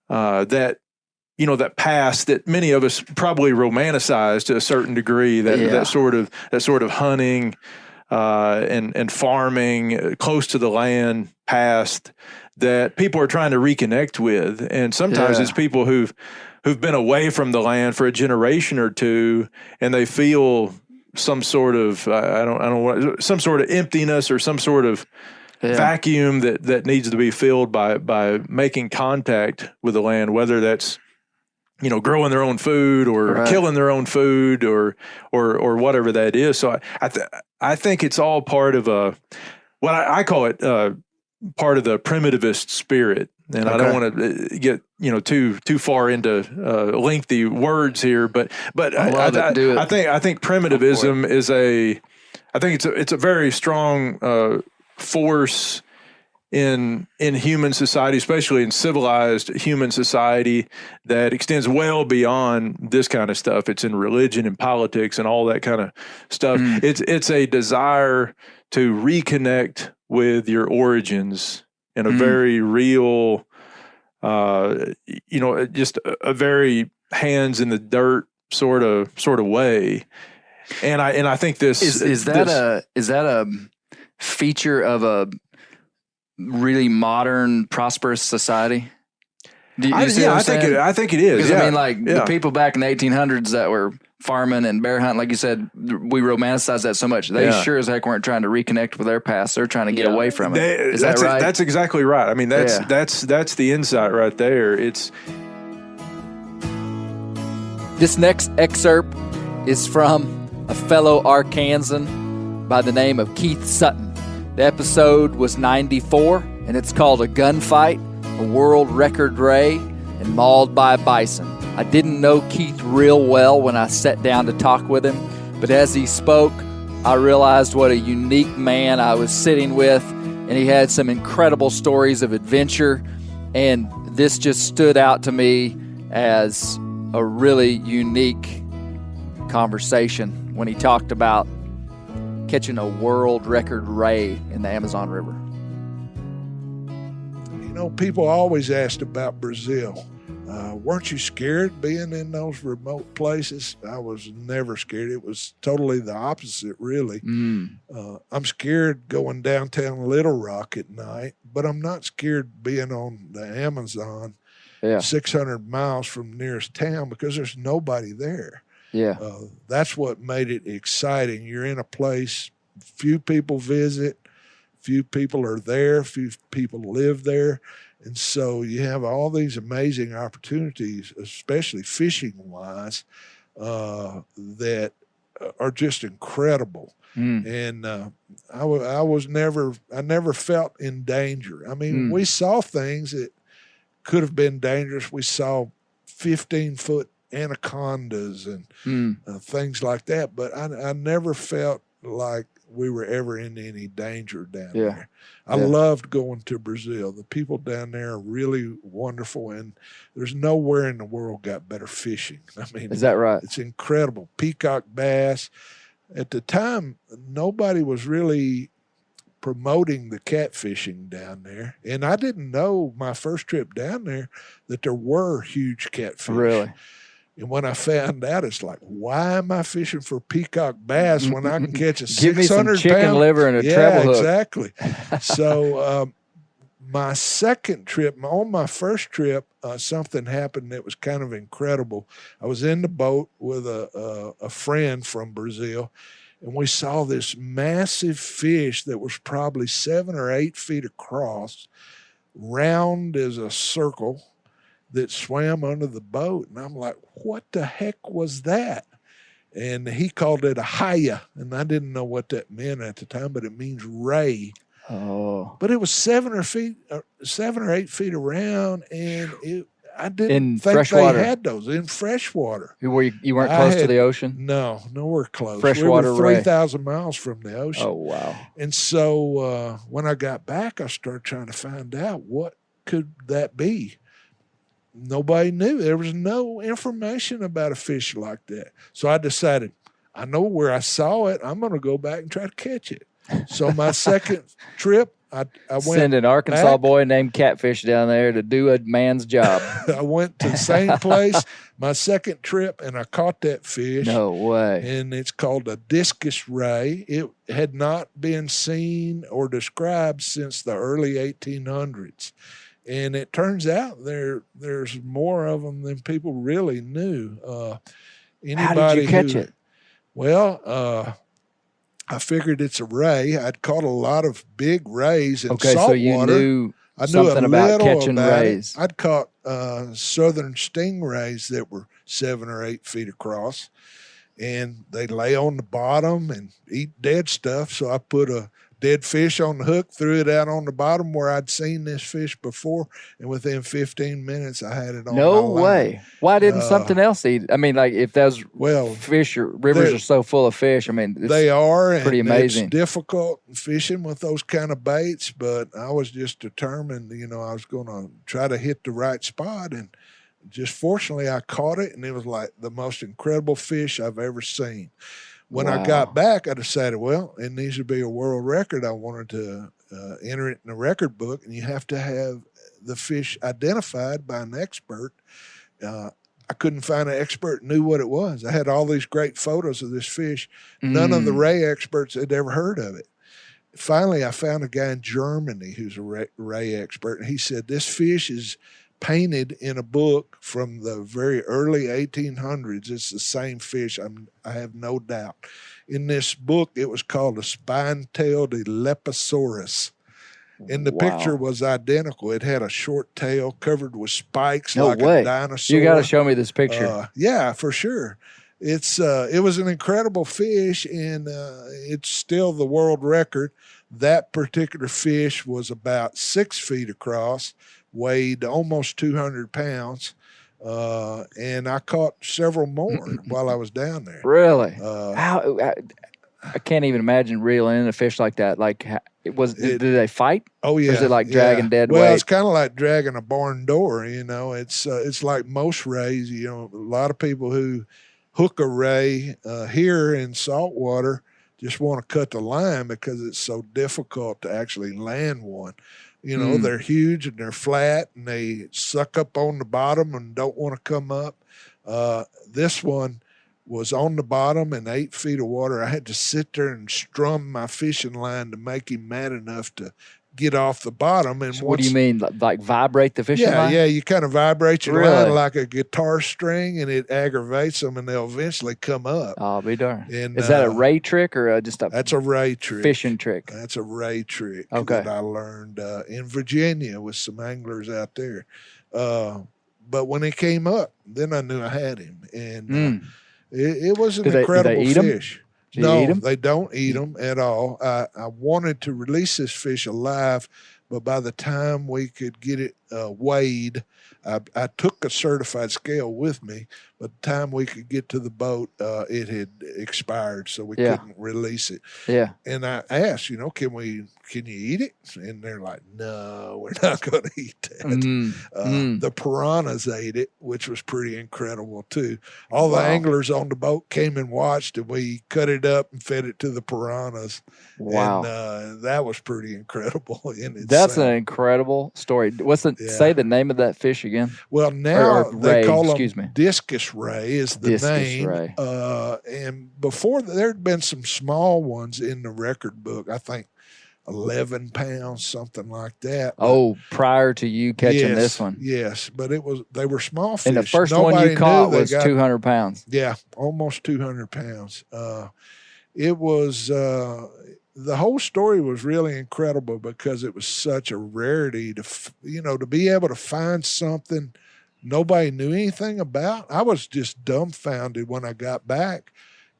that past that many of us probably romanticize to a certain degree, that sort of hunting and farming close to the land past that people are trying to reconnect with. And sometimes it's people who've been away from the land for a generation or two, and they feel some sort of some sort of emptiness or some sort of vacuum that needs to be filled by making contact with the land, whether that's growing their own food or killing their own food or whatever that is. So I think it's all part of what I call it part of the primitivist spirit. And I don't want to get too far into lengthy words here, but I think primitivism is it's a very strong force in human society, especially in civilized human society, that extends well beyond this kind of stuff. It's in religion and politics and all that kind of stuff. It's a desire to reconnect with your origins in a very real, just a very hands in the dirt sort of way. And I think this is that a feature of a really modern, prosperous society? I think it is. Because I mean, the people back in the 1800s that were farming and bear hunting, like you said, we romanticize that so much. They sure as heck weren't trying to reconnect with their past. They're trying to get away from it. Is that right? That's exactly right. I mean, that's the insight right there. This next excerpt is from a fellow Arkansan by the name of Keith Sutton. The episode was 94, and it's called A Gunfight, a World Record Ray, and Mauled by a Bison. I didn't know Keith real well when I sat down to talk with him, but as he spoke, I realized what a unique man I was sitting with, and he had some incredible stories of adventure, and this just stood out to me as a really unique conversation when he talked about catching a world record ray in the Amazon River. You know, people always asked about Brazil. Weren't you scared being in those remote places? I was never scared. It was totally the opposite, really. I'm scared going downtown Little Rock at night, but I'm not scared being on the Amazon 600 miles from the nearest town because there's nobody there. That's what made it exciting. You're in a place, few people visit, few people are there, few people live there. And so you have all these amazing opportunities, especially fishing-wise, that are just incredible. And I never felt in danger. I mean, we saw things that could have been dangerous. We saw 15-foot anacondas and things like that, but I never felt like we were ever in any danger down there. I loved going to Brazil. The people down there are really wonderful, and there's nowhere in the world got better fishing. I mean, is that right? It's incredible. Peacock bass. At the time, nobody was really promoting the catfishing down there, and I didn't know my first trip down there that there were huge catfish. Really? And when I found out, it's like, why am I fishing for peacock bass when I can catch a 600-pound? Give me some chicken liver and a treble hook. Exactly. So my second trip, on my first trip, something happened that was kind of incredible. I was in the boat with a friend from Brazil, and we saw this massive fish that was probably 7 or 8 feet across, round as a circle, that swam under the boat. And I'm like, what the heck was that? And he called it a haya, and I didn't know what that meant at the time, but it means ray. Oh. But it was 7 or 8 feet around, and I didn't in think freshwater. they had those in freshwater. You weren't close to the ocean? No, nowhere close. Freshwater we were 3,000 miles from the ocean. Oh, wow. And so when I got back, I started trying to find out what could that be. Nobody knew. There was no information about a fish like that. So I decided, I know where I saw it. I'm going to go back and try to catch it. So my second trip, I went. Send an Arkansas boy named Catfish down there to do a man's job. I went to the same place my second trip, and I caught that fish. No way. And it's called a discus ray. It had not been seen or described since the early 1800s. And it turns out there's more of them than people really knew. How did you catch it? Well, I figured it's a ray. I'd caught a lot of big rays in Okay, saltwater. so you knew I knew something a about little catching about rays. it. I'd caught southern stingrays that were 7 or 8 feet across, and they lay on the bottom and eat dead stuff. So I put a dead fish on the hook, threw it out on the bottom where I'd seen this fish before, and within 15 minutes I had it on No my line. way. Why didn't something else eat? I mean, like if those fish or rivers are so full of fish, I mean, they are pretty amazing. It's difficult fishing with those kind of baits, but I was just determined, I was going to try to hit the right spot, and just fortunately I caught it, and it was like the most incredible fish I've ever seen. When I got back, I decided, well, it needs to be a world record. I wanted to enter it in the record book, and you have to have the fish identified by an expert. I couldn't find an expert who knew what it was. I had all these great photos of this fish. None of the ray experts had ever heard of it. Finally, I found a guy in Germany who's a ray expert, and he said, this fish is painted in a book from the very early 1800s. It's the same fish, I have no doubt. In this book, it was called a spine-tailed Leptosaurus. And the picture was identical. It had a short tail covered with spikes a dinosaur. You got to show me this picture. Yeah, for sure. It was an incredible fish, and it's still the world record. That particular fish was about 6 feet across, weighed almost 200 pounds, and I caught several more while I was down there. Really? I can't even imagine reeling in a fish like that. Like, did they fight? Oh yeah. Or is it like dragging dead weight? Well, it's kind of like dragging a barn door. It's like most rays. A lot of people who hook a ray here in saltwater just want to cut the line because it's so difficult to actually land one. They're huge and they're flat and they suck up on the bottom and don't want to come up. This one was on the bottom in 8 feet of water. I had to sit there and strum my fishing line to make him mad enough to get off the bottom. And what do you mean, like vibrate the fishing line? Yeah, you kind of vibrate your line like a guitar string, and it aggravates them, and they'll eventually come up. Oh, be darned. Is that a ray trick or that's a ray trick. Fishing trick? That's a ray trick that I learned in Virginia with some anglers out there. But when he came up, then I knew I had him, and it was an incredible fish. No, they don't eat them at all. I wanted to release this fish alive, but by the time we could get it weighed, I took a certified scale with me. By the time we could get to the boat, it had expired, so we couldn't release it. Yeah. And I asked, can you eat it? And they're like, no, we're not going to eat that. The piranhas ate it, which was pretty incredible too. All the anglers on the boat came and watched, and we cut it up and fed it to the piranhas. Wow. And that was pretty incredible. That's an incredible story. Say the name of that fish again? Well, now they call them discus ray is the name. Ray. And before there had been some small ones in the record book, I think 11 pounds, something like that. But, prior to you catching this one. Yes, but they were small fish. And the first one you caught was 200 pounds. Yeah, almost 200 pounds. It was the whole story was really incredible because it was such a rarity to be able to find something nobody knew anything about. I was just dumbfounded when I got back,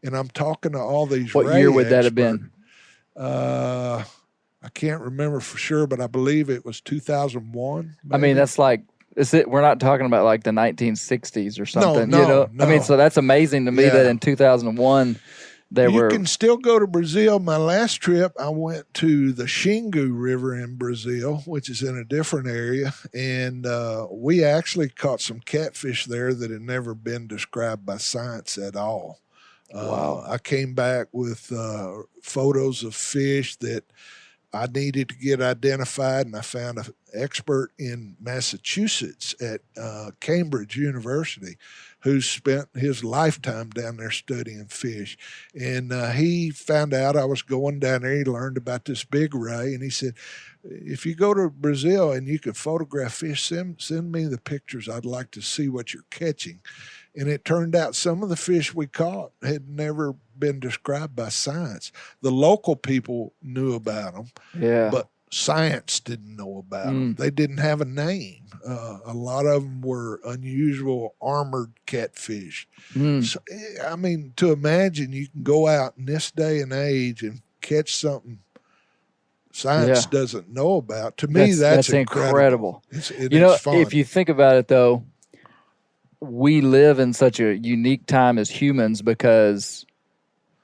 and I'm talking to all these. What year would that have been? I can't remember for sure, but I believe it was 2001. Maybe. I mean, that's like, we're not talking about like the 1960s or something. No. I mean, so that's amazing to me that in 2001 you can still go to Brazil. My last trip, I went to the Xingu River in Brazil, which is in a different area, and we actually caught some catfish there that had never been described by science at all. Wow. I came back with photos of fish that I needed to get identified, and I found an expert in Massachusetts at Cambridge University who spent his lifetime down there studying fish. And he found out I was going down there. He learned about this big ray, and he said, if you go to Brazil and you can photograph fish, send me the pictures. I'd like to see what you're catching. And it turned out some of the fish we caught had never been described by science. The local people knew about them, but science didn't know about them. They didn't have a name. A lot of them were unusual armored catfish. So, I mean, to imagine you can go out in this day and age and catch something science doesn't know about. To me, that's incredible. It's fun. If you think about it, though, we live in such a unique time as humans because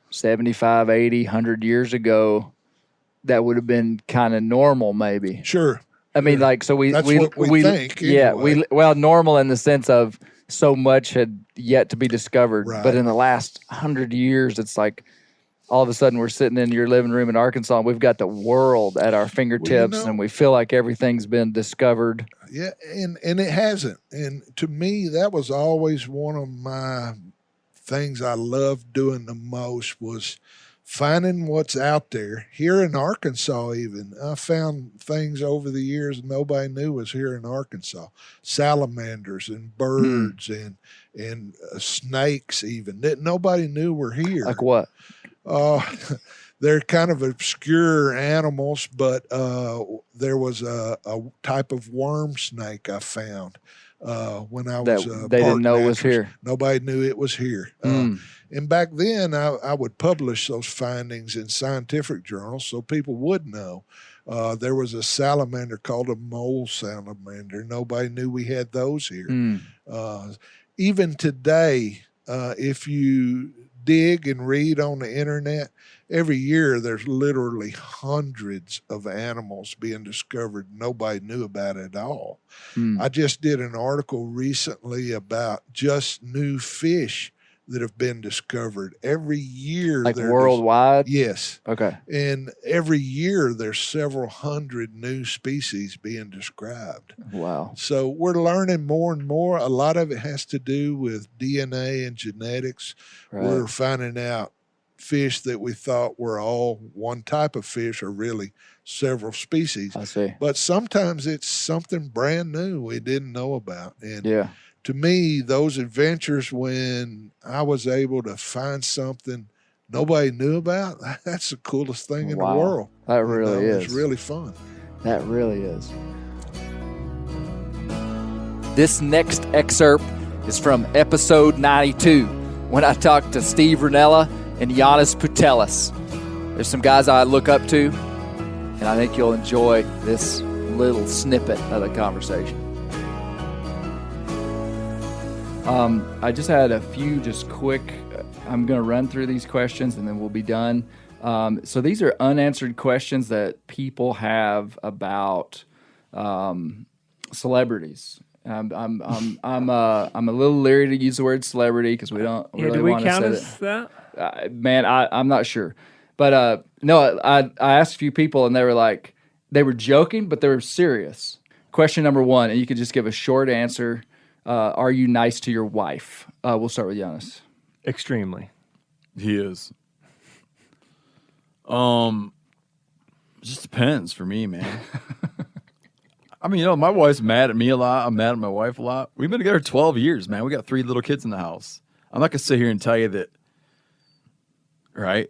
75, 80, 100 years ago, that would have been kind of normal, maybe. Sure. I mean, like, so That's what we think. Yeah, anyway. normal in the sense of so much had yet to be discovered. Right. But in the last 100 years, it's like all of a sudden we're sitting in your living room in Arkansas and we've got the world at our fingertips and we feel like everything's been discovered. Yeah, and it hasn't. And to me, that was always one of my things I loved doing the most was finding what's out there. Here in Arkansas even, I found things over the years nobody knew was here in Arkansas. Salamanders and birds and snakes even that nobody knew were here. Like what? They're kind of obscure animals, but there was a type of worm snake I found when I was they didn't know was here. Nobody knew it was here. And back then, I would publish those findings in scientific journals so people would know. There was a salamander called a mole salamander. Nobody knew we had those here. Even today, if you dig and read on the internet, every year there's literally hundreds of animals being discovered nobody knew about at all. I just did an article recently about just new fish that have been discovered every year. Like worldwide? Yes. Okay. And every year there's several hundred new species being described. Wow. So we're learning more and more. A lot of it has to do with DNA and genetics. Right. We're finding out fish that we thought were all one type of fish are really several species. I see. But sometimes it's something brand new we didn't know about. And yeah. To me, those adventures when I was able to find something nobody knew about, that's the coolest thing in the world. That really is. It's really fun. That really is. This next excerpt is from episode 92 when I talked to Steve Rinella and Giannis Putelis. There's some guys I look up to, and I think you'll enjoy this little snippet of the conversation. I just had a few just quick, I'm going to run through these questions and then we'll be done. So these are unanswered questions that people have about celebrities. I'm a little leery to use the word celebrity because we don't really want to say that. Man, I'm not sure, but no, I asked a few people and they were like, they were joking, but they were serious. Question number one, and you could just give a short answer. Are you nice to your wife? We'll start with Giannis. Extremely. He is. It just depends for me, man. I mean, my wife's mad at me a lot. I'm mad at my wife a lot. We've been together 12 years, man. We got 3 little kids in the house. I'm not going to sit here and tell you that, right?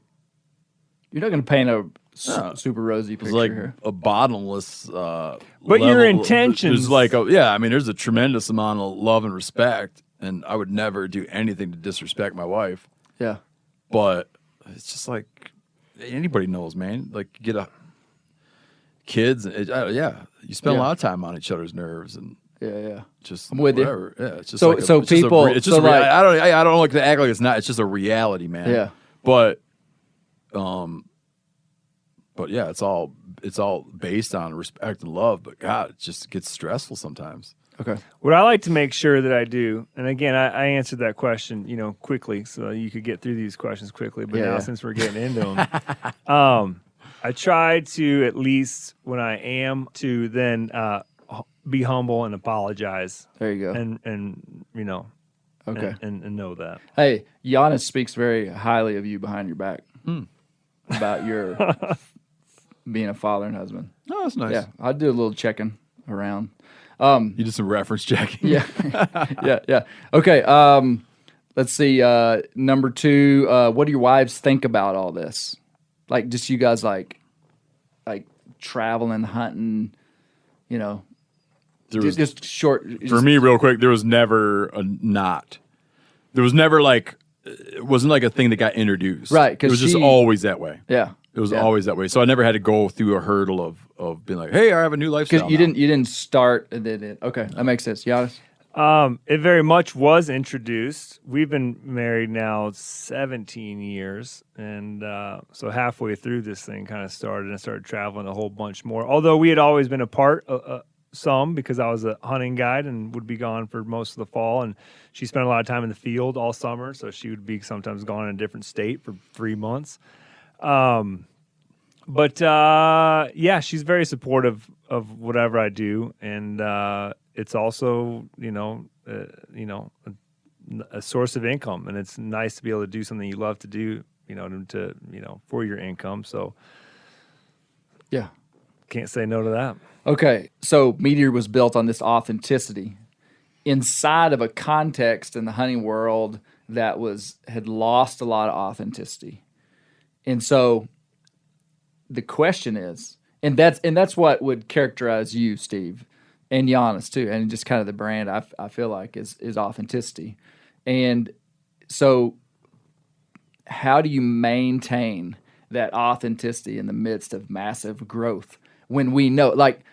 You're not going to paint a super rosy picture like here. A bottomless but your intentions. There's a tremendous amount of love and respect, and I would never do anything to disrespect my wife. Yeah. But it's just like anybody knows, man. Like, you get kids, you spend a lot of time on each other's nerves, and just I'm with whatever. you. Yeah, it's just so like so people. I don't like to act like it's not. It's just a reality, man. Yeah. But yeah, it's all based on respect and love. But God, it just gets stressful sometimes. Okay. What I like to make sure that I do, and again, I answered that question, quickly, so you could get through these questions quickly. But now, since we're getting into them, I try to, at least when I am, to then be humble and apologize. There you go. And okay, and know that. Hey, Giannis speaks very highly of you behind your back about your being a father and husband. Oh, that's nice. Yeah, I do a little checking around. You did some reference checking. Yeah. yeah. Okay. Let's see. Number 2, what do your wives think about all this? Like, just you guys like traveling, hunting, just short. For me, real quick, there was never a not. There was never it wasn't like a thing that got introduced. Right. It was just always that way. Yeah. It was always that way. So I never had to go through a hurdle of being like, hey, I have a new lifestyle. Because you didn't start and then okay, that makes sense. Giannis? It very much was introduced. We've been married now 17 years, and so halfway through this thing kind of started and started traveling a whole bunch more. Although we had always been apart some because I was a hunting guide and would be gone for most of the fall, and she spent a lot of time in the field all summer, so she would be sometimes gone in a different state for 3 months. But she's very supportive of whatever I do, and it's also a source of income, and it's nice to be able to do something you love to do, for your income. So yeah, can't say no to that. Okay, so Meateor was built on this authenticity inside of a context in the hunting world that had lost a lot of authenticity, and so the question is, and that's what would characterize you, Steve, and Giannis too, and just kind of the brand I feel like is authenticity. And so how do you maintain that authenticity in the midst of massive growth when we know, like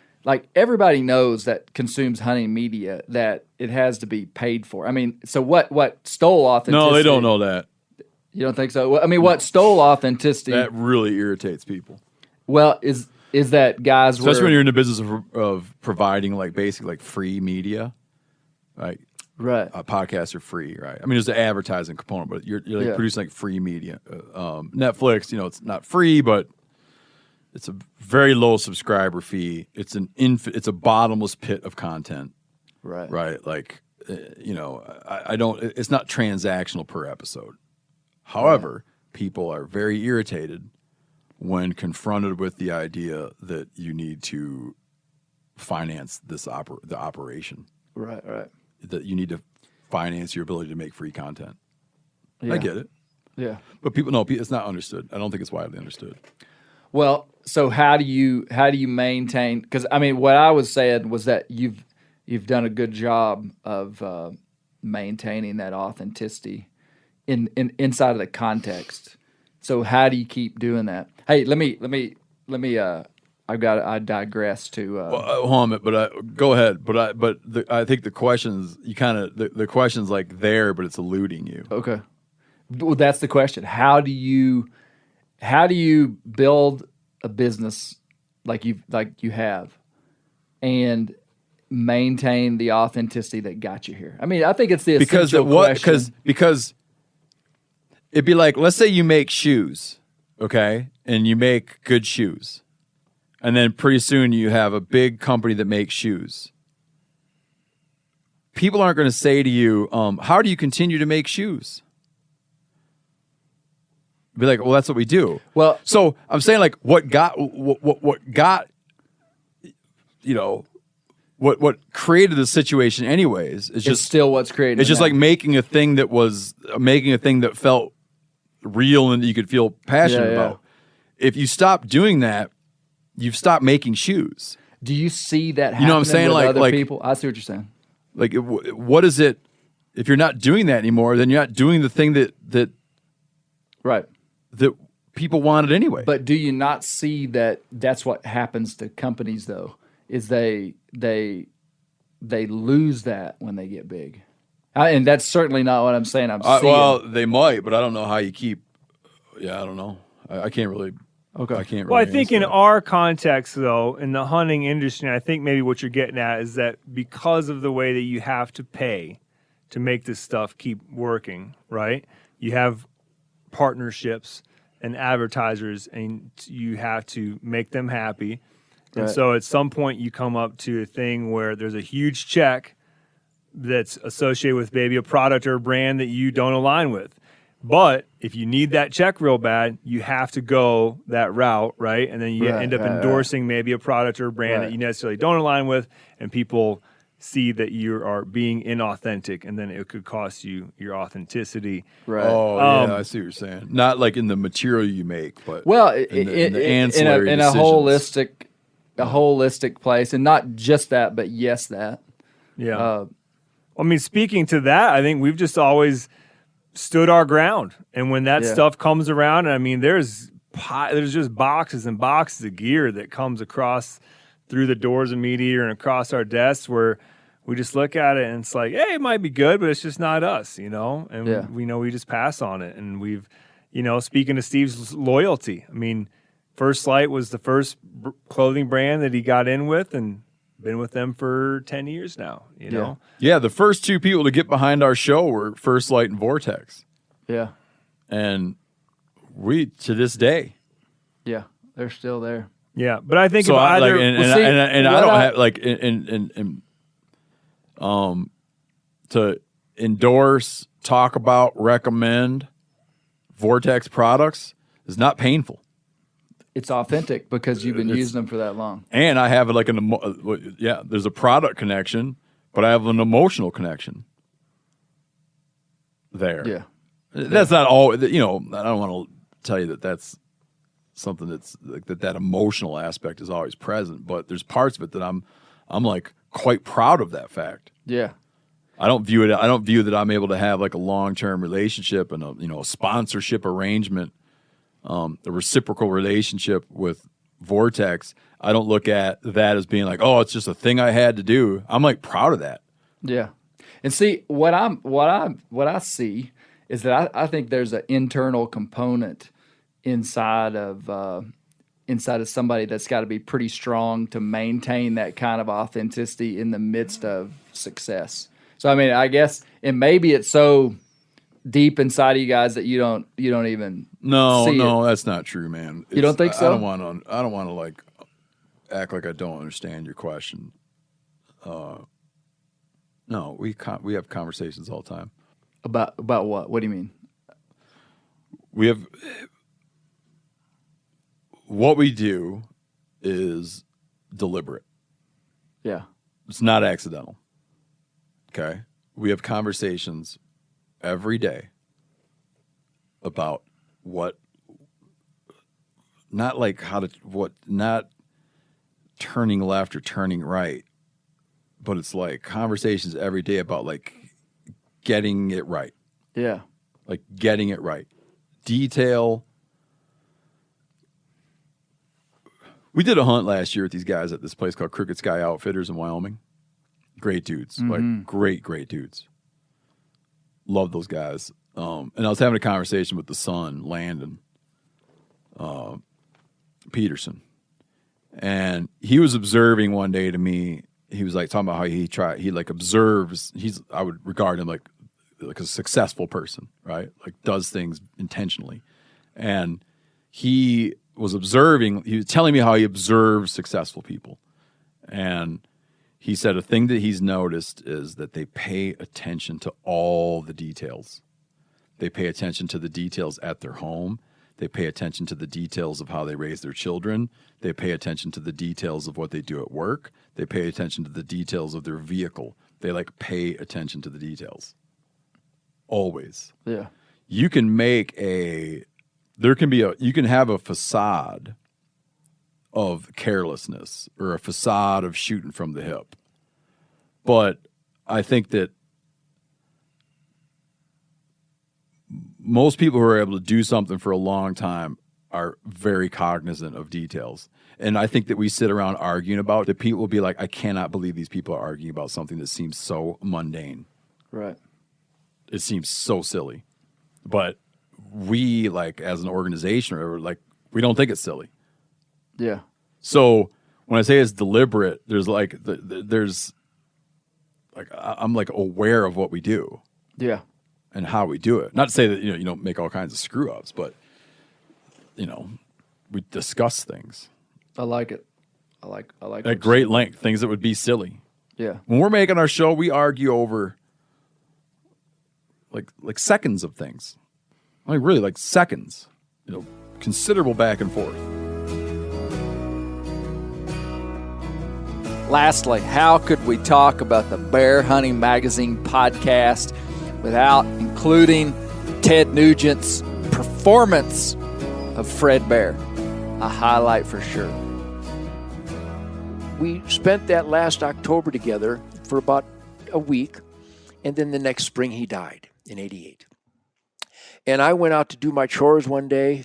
everybody knows that consumes hunting media that it has to be paid for? I mean, so what stole authenticity? No, they don't know that. You don't think so? I mean, what stole authenticity? That really irritates people. Well, is that guys? Especially when you're in the business of providing basically free media, right? Right. Podcasts are free, right? I mean, there's an advertising component, but you're producing free media. Netflix, it's not free, but it's a very low subscriber fee. It's a bottomless pit of content, right? Right. I don't. It's not transactional per episode. However, people are very irritated when confronted with the idea that you need to finance the operation. Right. That you need to finance your ability to make free content. Yeah. I get it. Yeah. But people, no, it's not understood. I don't think it's widely understood. Well, so how do you maintain, because I mean, what I was saying was that you've done a good job of maintaining that authenticity inside of the context. So how do you keep doing that? Hey, let me. I digress to. Hold on, but go ahead. But I think the questions the question's there, but it's eluding you. Okay. Well, that's the question. How do you build a business like you have, and maintain the authenticity that got you here? I mean, I think it's the essential question. Because it'd be like, let's say you make shoes, okay, and you make good shoes. And then pretty soon you have a big company that makes shoes. People aren't going to say to you, how do you continue to make shoes? Be like, well, that's what we do. Well, so I'm saying what created the situation anyways is just still what's creating. It's just like making a thing that felt real and that you could feel passionate about. If you stop doing that, you've stopped making shoes. Do you see that happening? You know what I'm saying? With other people? I see what you're saying. What is it? If you're not doing that anymore, then you're not doing the thing that right that people wanted anyway. But do you not see that that's what happens to companies though? Is they lose that when they get big, and that's certainly not what I'm saying. I'm seeing. Well, they might, but I don't know how you keep. Yeah, I don't know. I can't really. Okay. I can't. Well, really I think in our context, though, in the hunting industry, I think maybe what you're getting at is that because of the way that you have to pay to make this stuff keep working, right? You have partnerships and advertisers, and you have to make them happy. And Right. so at some point, you come up to a thing where there's a huge check that's associated with maybe a product or a brand that you don't align with. But if you need that check real bad, you have to go that route, right? And then you end up endorsing maybe a product or a brand that you necessarily don't align with, and people see that you are being inauthentic, and then it could cost you your authenticity. Right. Oh, yeah, I see what you're saying. Not like in the material you make, but in the ancillary in a holistic place, and not just that, but yes, that. Yeah. I mean, speaking to that, I think we've just always stood our ground, and when that stuff comes around, I mean, there's there's just boxes and boxes of gear that comes across through the doors of Meat Eater and across our desks where we just look at it and it's like, hey, it might be good, but it's just not us, And we know we just pass on it. And we've, speaking to Steve's loyalty, I mean, First Light was the first clothing brand that he got in with and been with them for 10 years now, you know? Yeah, the first two people to get behind our show were First Light and Vortex. Yeah. And we, to this day. Yeah, they're still there. Yeah, but I think so I don't have to endorse, talk about, recommend Vortex products is not painful. It's authentic because you've been using them for that long. And I have there's a product connection, but I have an emotional connection there. Yeah. That's not all, I don't want to tell you that that's something that's like that emotional aspect is always present, but there's parts of it that I'm like quite proud of that fact. Yeah. I don't view that I'm able to have like a long-term relationship and a sponsorship arrangement, a reciprocal relationship with Vortex. I don't look at that as being like, oh, it's just a thing I had to do. I'm like proud of that. Yeah. And see, what I see is that I think there's an internal component inside of somebody that's got to be pretty strong to maintain that kind of authenticity in the midst of success. So I mean, I guess, and maybe it's so deep inside of you guys that you don't even see it. That's not true, man. You don't think so? I don't want to like act like I don't understand your question. No, we have conversations all the time. About what? What do you mean? What we do is deliberate. Yeah. It's not accidental. Okay? We have conversations every day about not turning left or turning right, but it's like conversations every day about like getting it right. Yeah. Like getting it right. Detail. We did a hunt last year with these guys at this place called Crooked Sky Outfitters in Wyoming. Great dudes. Like great dudes. Love those guys. And I was having a conversation with the son, Landon Peterson. And he was observing one day to me. He was like talking about how he like observes. I would regard him like a successful person, right? Like does things intentionally. And he was telling me how he observes successful people. And he said a thing that he's noticed is that they pay attention to all the details. They pay attention to the details at their home. They pay attention to the details of how they raise their children. They pay attention to the details of what they do at work. They pay attention to the details of their vehicle. They like pay attention to the details. Always. Yeah. You can you can have a facade of carelessness or a facade of shooting from the hip. But I think that most people who are able to do something for a long time are very cognizant of details. And I think that we sit around arguing about that. People will be like, I cannot believe these people are arguing about something that seems so mundane. Right. It seems so silly. But we, like, as an organization, or like, we don't think it's silly. Yeah. So when I say it's deliberate, there's I'm like aware of what we do. Yeah. And how we do it. Not to say that you don't make all kinds of screw ups, but we discuss things. I like it. I like at great length, things that would be silly. Yeah. When we're making our show, we argue over like seconds of things. I mean, really, like seconds. Considerable back and forth. Lastly, how could we talk about the Bear Hunting Magazine podcast without including Ted Nugent's performance of Fred Bear? A highlight for sure. We spent that last October together for about a week, and then the next spring he died in '88. And I went out to do my chores one day,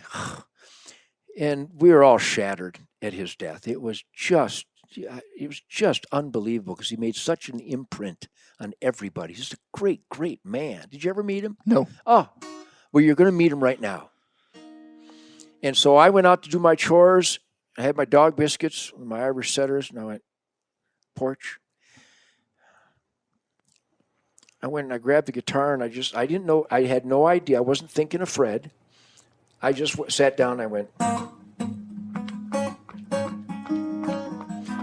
And we were all shattered at his death. It was just unbelievable because he made such an imprint on everybody. He's a great, great man. Did you ever meet him? No. Oh, well, you're going to meet him right now. And so I went out to do my chores. I had my dog biscuits, my Irish setters, and I went, porch. I went and I grabbed the guitar, and I didn't know, I had no idea. I wasn't thinking of Fred. I just sat down and I went.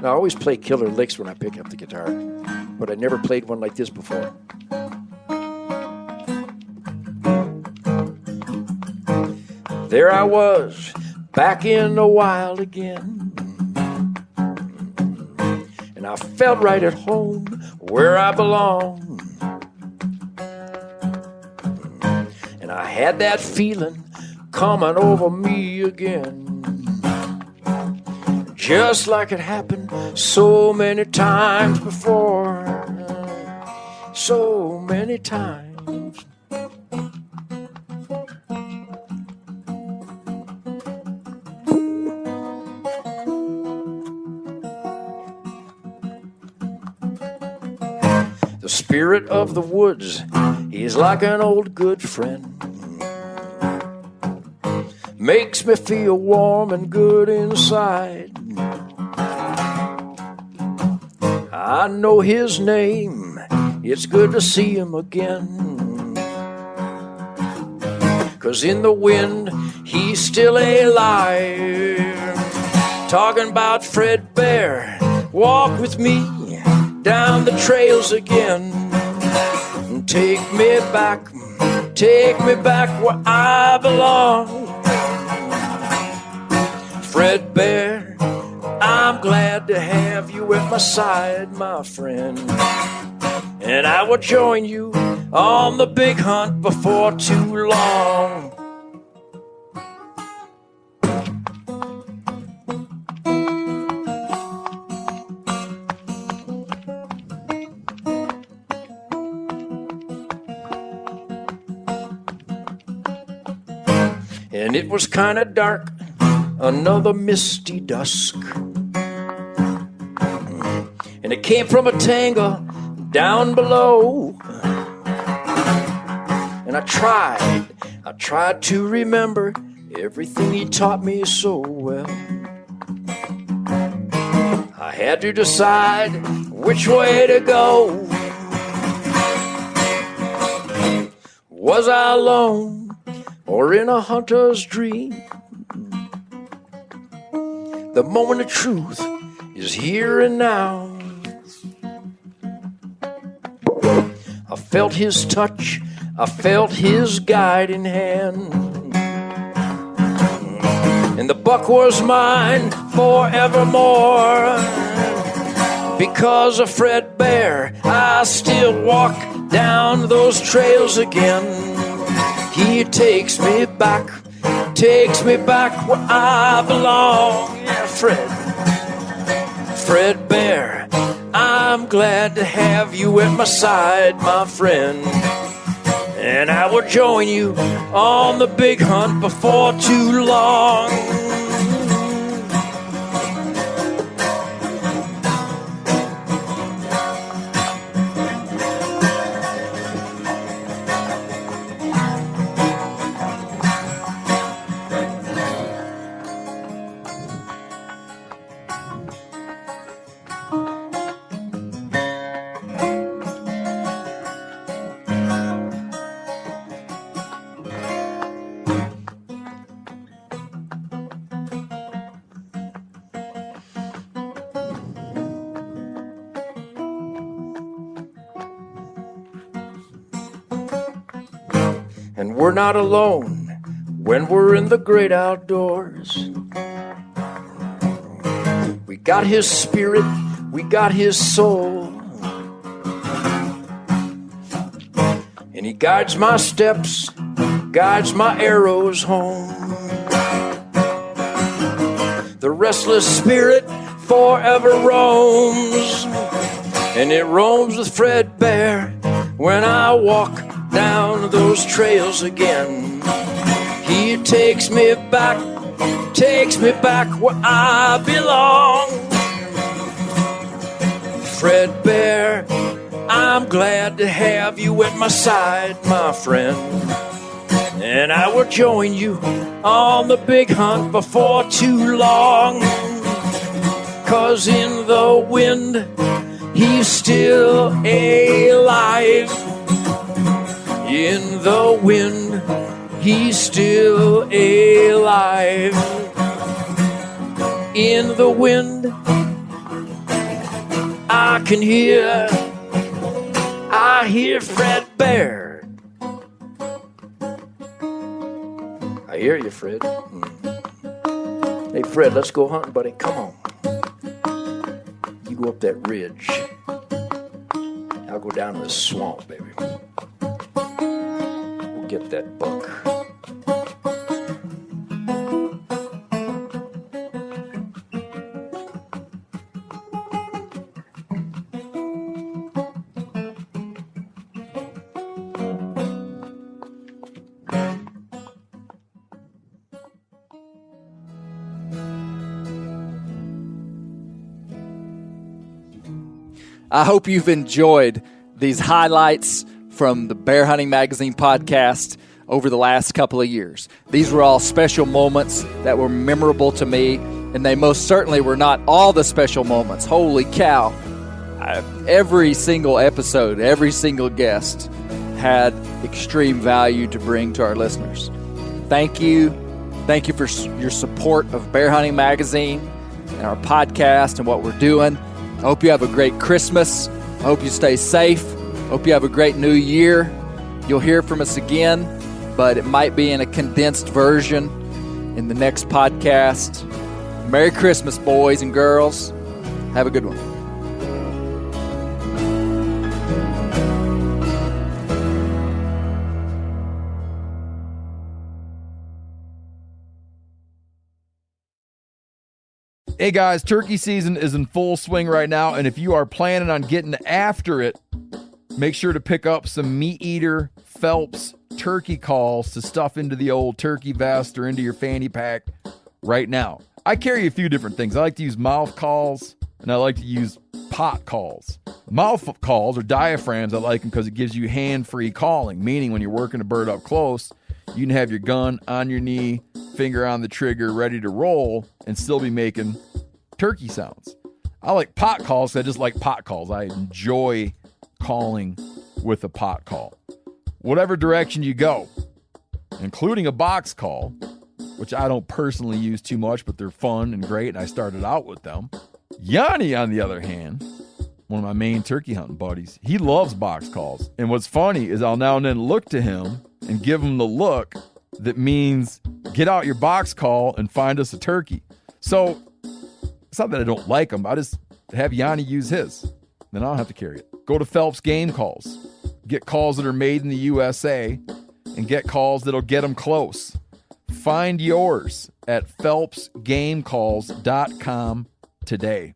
Now, I always play killer licks when I pick up the guitar, but I never played one like this before. There I was, back in the wild again, and I felt right at home where I belong. And I had that feeling coming over me again, just like it happened so many times before, so many times. The spirit of the woods, he's like an old good friend. Makes me feel warm and good inside. I know his name, it's good to see him again. 'Cause in the wind, he's still alive. Talking about Fred Bear, walk with me down the trails again. Take me back where I belong. Fred Bear, I'm glad to have you at my side, my friend. And I will join you on the big hunt before too long. And it was kind of dark, another misty dusk. And it came from a tangle down below. And I tried to remember everything he taught me so well. I had to decide which way to go. Was I alone or in a hunter's dream? The moment of truth is here and now. I felt his touch, I felt his guiding hand. And the buck was mine forevermore. Because of Fred Bear, I still walk down those trails again. He takes me back where I belong. Yeah, Fred Bear, I'm glad to have you at my side, my friend. And I will join you on the big hunt before too long. And we're not alone when we're in the great outdoors. We got his spirit, we got his soul. And he guides my steps, guides my arrows home. The restless spirit forever roams. And it roams with Fred Bear when I walk down those trails again. He takes me back takes me back where I belong. Fred Bear, I'm glad to have you at my side, my friend. And I will join you on the big hunt before too long. 'Cause in the wind, he's still alive. In the wind, he's still alive. In the wind, I can hear, I hear Fred Bear. I hear you, Fred. Hey, Fred, let's go hunting, buddy. Come on. You go up that ridge. I'll go down to the swamp, baby. We'll get that buck. I hope you've enjoyed these highlights from the Bear Hunting Magazine podcast over the last couple of years. These were all special moments that were memorable to me, and they most certainly were not all the special moments. Holy cow. Every single episode, every single guest had extreme value to bring to our listeners. Thank you. Thank you for your support of Bear Hunting Magazine and our podcast and what we're doing. I hope you have a great Christmas. I hope you stay safe. I hope you have a great new year. You'll hear from us again, but it might be in a condensed version in the next podcast. Merry Christmas, boys and girls. Have a good one. Hey guys, turkey season is in full swing right now, and if you are planning on getting after it, make sure to pick up some Meat Eater Phelps turkey calls to stuff into the old turkey vest or into your fanny pack right now. I carry a few different things. I like to use mouth calls, and I like to use pot calls. Mouth calls or diaphragms, I like them because it gives you hand-free calling, meaning when you're working a bird up close, you can have your gun on your knee, finger on the trigger, ready to roll, and still be making turkey sounds. I like pot calls. I just like pot calls. I enjoy calling with a pot call. Whatever direction you go, including a box call, which I don't personally use too much, but they're fun and great, and I started out with them. Yanni, on the other hand, one of my main turkey hunting buddies, he loves box calls. And what's funny is I'll now and then look to him and give him the look that means get out your box call and find us a turkey. So it's not that I don't like them. I just have Yanni use his. Then I don't have to carry it. Go to Phelps Game Calls. Get calls that are made in the USA and get calls that'll get them close. Find yours at phelpsgamecalls.com today.